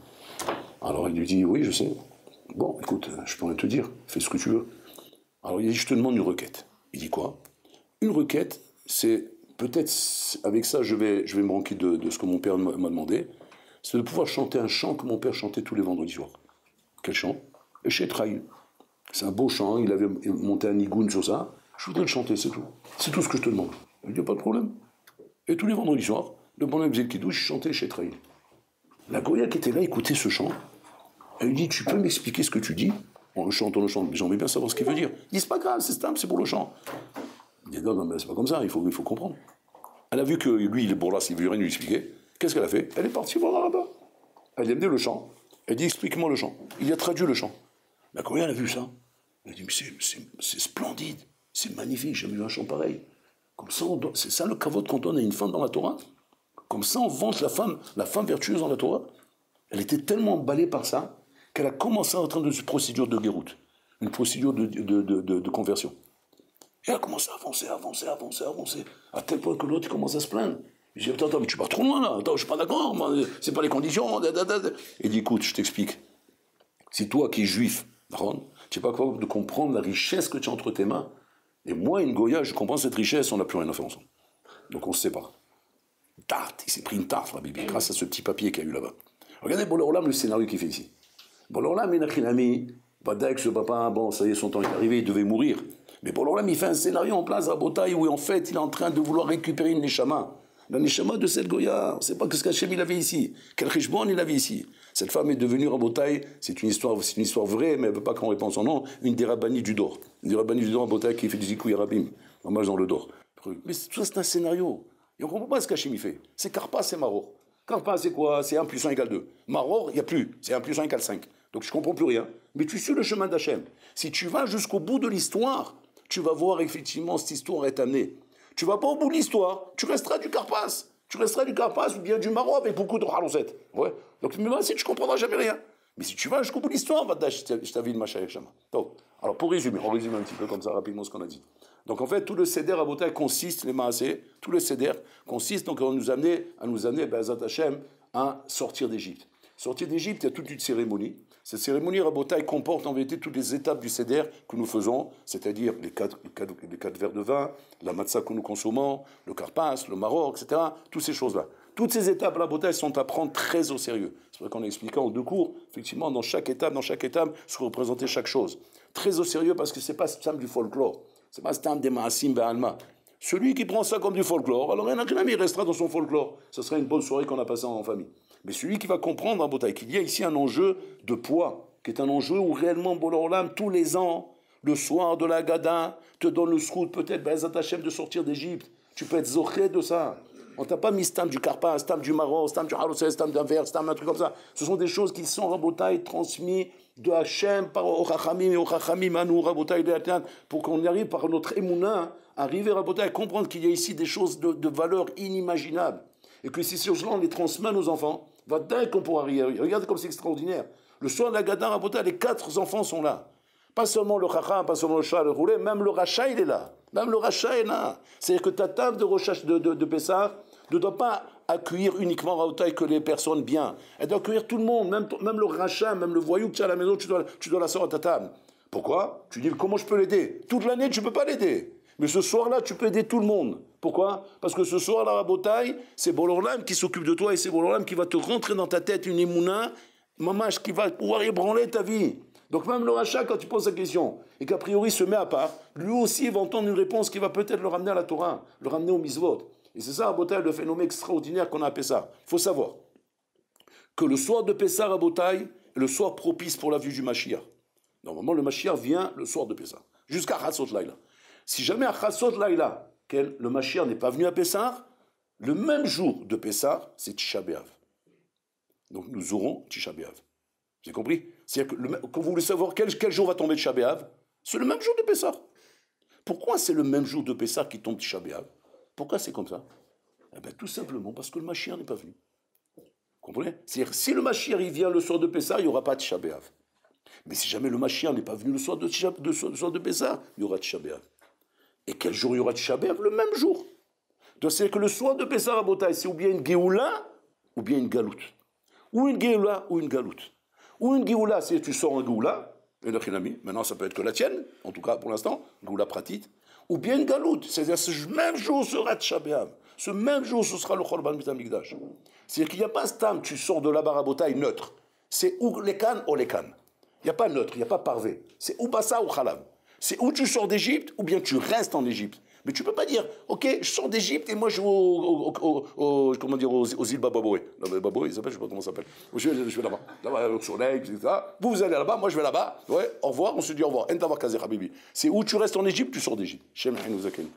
Alors il lui dit, oui, je sais. Bon, écoute, je peux rien te dire, fais ce que tu veux. Alors il dit, je te demande une requête. Il dit quoi? Une requête, c'est peut-être, avec ça, je vais me manquer de ce que mon père m'a demandé, c'est de pouvoir chanter un chant que mon père chantait tous les vendredis soirs. Quel chant? Et chez Trail. C'est un beau chant, il avait monté un nigoun sur ça. Je voudrais le chanter, c'est tout. C'est tout ce que je te demande. Il dit, pas de problème. Et tous les vendredis soirs, le bonhomme faisait le kidouche, je chantais chez Trail. La Goya qui était là écoutait ce chant. Elle lui dit, tu peux m'expliquer ce que tu dis? On le chante, mais j'aimerais bien savoir ce qu'il veut dire. Il dit, c'est pas grave, c'est simple, c'est pour le chant. Il dit, non, non, mais c'est pas comme ça, il faut comprendre. Elle a vu que lui, il est bon là, s'il veut rien lui expliquer. Qu'est-ce qu'elle a fait? Elle est partie voir là-bas. Elle a amené le chant. Elle dit, explique-moi le chant. Il a traduit le chant. La Goya, elle a vu ça. Elle a dit, mais c'est splendide, c'est magnifique, j'ai jamais vu un chant pareil. Comme ça, c'est ça le kavod qu'on donne à une femme dans la Torah. Comme ça, on vante la femme vertueuse dans la Torah. Elle était tellement emballée par ça qu'elle a commencé à entrer dans une procédure de guéroute, une procédure de conversion. Et elle a commencé à avancer, à tel point que l'autre commence à se plaindre. Je dis, attends, mais tu vas trop loin là, attends, je suis pas d'accord, c'est pas les conditions. Il dit, écoute, je t'explique. Si toi qui es juif, tu n'es pas capable de comprendre la richesse que tu as entre tes mains, et moi, une Goya, je comprends cette richesse, on n'a plus rien à faire ensemble. Donc on se sépare. Tarte, il s'est pris une tarte, la Bibi, grâce à ce petit papier qu'il y a eu là-bas. Regardez Boléolam, le scénario qu'il fait ici. Boléolam, Menachinami, avec ce papa, bon, ça y est, son temps est arrivé, il devait mourir. Mais Boléolam, il fait un scénario en place à Botaï où en fait, il est en train de vouloir récupérer une Neshama. La Neshama de cette Goya, on ne sait pas ce qu'Hachem il avait ici, quel Richbon il avait ici. Cette femme est devenue Rabotaï, c'est une histoire vraie, mais elle ne veut pas qu'on réponde son nom, une des rabbanies du Dor. Une des rabbanies du Dor à Botaï qui fait du Zikou Yarabim, hommage dans le Dor. Mais tout ça, c'est un scénario. Et on ne comprend pas ce qu'Hachem il fait. C'est Karpa, c'est Maror. Karpa, c'est quoi? C'est 1 plus 1 égale 2. Maror, il n'y a plus. C'est 1 plus 1 égale 5. Donc je ne comprends plus rien. Mais tu suis le chemin d'Hachem. Si tu vas jusqu'au bout de l'histoire, tu vas voir effectivement cette histoire est amenée. Tu ne vas pas au bout de l'histoire, tu resteras du Karpas. Tu resteras du Karpas ou bien du Maror avec beaucoup de halouset. Ouais. Donc même si tu ne comprendras jamais rien. Mais si tu vas jusqu'au bout de l'histoire, je t'avais le machin avec Shama. Donc, alors pour résumer, on résume un petit peu comme ça rapidement ce qu'on a dit. Donc en fait, tout le Seder à Botaï consiste, les Maasé, tout le Seder consiste donc à nous amener, Be'ezrat Hashem, à sortir d'Égypte. Sortir d'Égypte, il y a toute une cérémonie. Cette cérémonie à Botaï comporte en vérité toutes les étapes du Seder que nous faisons, c'est-à-dire les quatre verres de vin, la matzah que nous consommons, le karpas, le maror, etc. Toutes ces choses-là. Toutes ces étapes à la Botaï sont à prendre très au sérieux. C'est vrai qu'on a expliqué en 2 cours, effectivement, dans chaque étape, se représentait chaque chose. Très au sérieux parce que ce n'est pas simple du folklore. C'est pas un des Maasim Be'alma. Celui qui prend ça comme du folklore, alors il restera dans son folklore. Ce sera une bonne soirée qu'on a passée en famille. Mais celui qui va comprendre en Botaï qu'il y a ici un enjeu de poids, qui est un enjeu où réellement Boléolam, tous les ans, le soir de la Gada, te donne le srout, peut-être Be'ezrat Hashem de sortir d'Égypte. Tu peux être zoché de ça. On t'a pas mis stam du Karpa, stam du Maroc, stam du Harousset, stam d'un verre, stam un truc comme ça. Ce sont des choses qui sont Rabotaï transmis de Hachem par Ochachamim et Ochachamim Anou Rabotaï de Hatian pour qu'on y arrive par notre émouna, arriver Rabotaï à comprendre qu'il y a ici des choses de valeur inimaginable. Et que si ces choses-là on les transmet à nos enfants, va dingue qu'on pourra arriver. Regardez comme c'est extraordinaire. Le soir de la Gada Rabotaï, les 4 enfants sont là. Pas seulement le Chacham, pas seulement le Shah, le Roulé, même le Racha il est là. Même le Racha est là. C'est-à-dire que ta table de recherche de Pessah ne doit pas accueillir uniquement Rabotaï que les personnes bien. Elle doit accueillir tout le monde, même le rachat, même le voyou que tu as à la maison, tu dois l'asseoir à ta table. Pourquoi? Tu dis, comment je peux l'aider? Toute l'année, tu ne peux pas l'aider. Mais ce soir-là, tu peux aider tout le monde. Pourquoi? Parce que ce soir-là, Rabotaï, c'est Boléolam qui s'occupe de toi et c'est Boléolam qui va te rentrer dans ta tête une émouna, mamash, qui va pouvoir ébranler ta vie. Donc même le rachat, quand tu poses la question, et qu'a priori se met à part, lui aussi va entendre une réponse qui va peut-être le ramener à la Torah, le ramener au misvot. Et c'est ça, à Botaï, le phénomène extraordinaire qu'on a appelé ça. Il faut savoir que le soir de Pessah à Botaï est le soir propice pour la vue du Mashiach. Normalement, le Mashiach vient le soir de Pessah, jusqu'à Chatzot Laïla. Si jamais à Chatzot Laïla, le Mashiach n'est pas venu à Pessah, le même jour de Pessah, c'est Tisha B'Av. Donc nous aurons Tisha B'Av. Vous avez compris? C'est-à-dire que quand vous voulez savoir quel jour va tomber Tisha B'Av, c'est le même jour de Pessah. Pourquoi c'est le même jour de Pessah qui tombe Tisha B'Av? Pourquoi c'est comme ça? Eh bien, tout simplement parce que le Mashiach n'est pas venu. Vous comprenez? C'est-à-dire, si le Mashiach il vient le soir de Pessah, il n'y aura pas de Tisha B'Av. Mais si jamais le Mashiach n'est pas venu le soir de Pessah, il y aura Tisha B'Av. Et quel jour il y aura Tisha B'Av? Le même jour. Donc c'est que le soir de Pessah, Rabotai, c'est ou bien une Géoula, ou bien une Galoute. Ou une Géoula, ou une Galoute. Ou une Géoula, c'est tu sors en Géoula, et maintenant ça peut être que la tienne, en tout cas pour l'instant, Géoula pratite. Ou bien une Galoute, c'est-à-dire ce même jour sera Tisha B'Av. Ce même jour, ce sera le Chorban Beit HaMikdash. C'est-à-dire qu'il n'y a pas stam, tu sors de là-bas, Rabotai, neutre. C'est ou les cannes ou les cannes. Il n'y a pas neutre, il n'y a pas parvé. C'est ou bassa ou khalab. C'est où tu sors d'Égypte ou bien tu restes en Égypte. Mais tu ne peux pas dire, ok, je sors d'Égypte et moi je vais comment dire, aux îles Baboé. Baboé, ils s'appellent, je ne sais pas comment ça s'appelle. Je vais là-bas, là-bas au soleil, etc. Vous allez là-bas, moi je vais là-bas. Ouais, au revoir, on se dit au revoir. C'est où tu restes en Égypte, tu sors d'Égypte. Shem nous accueille.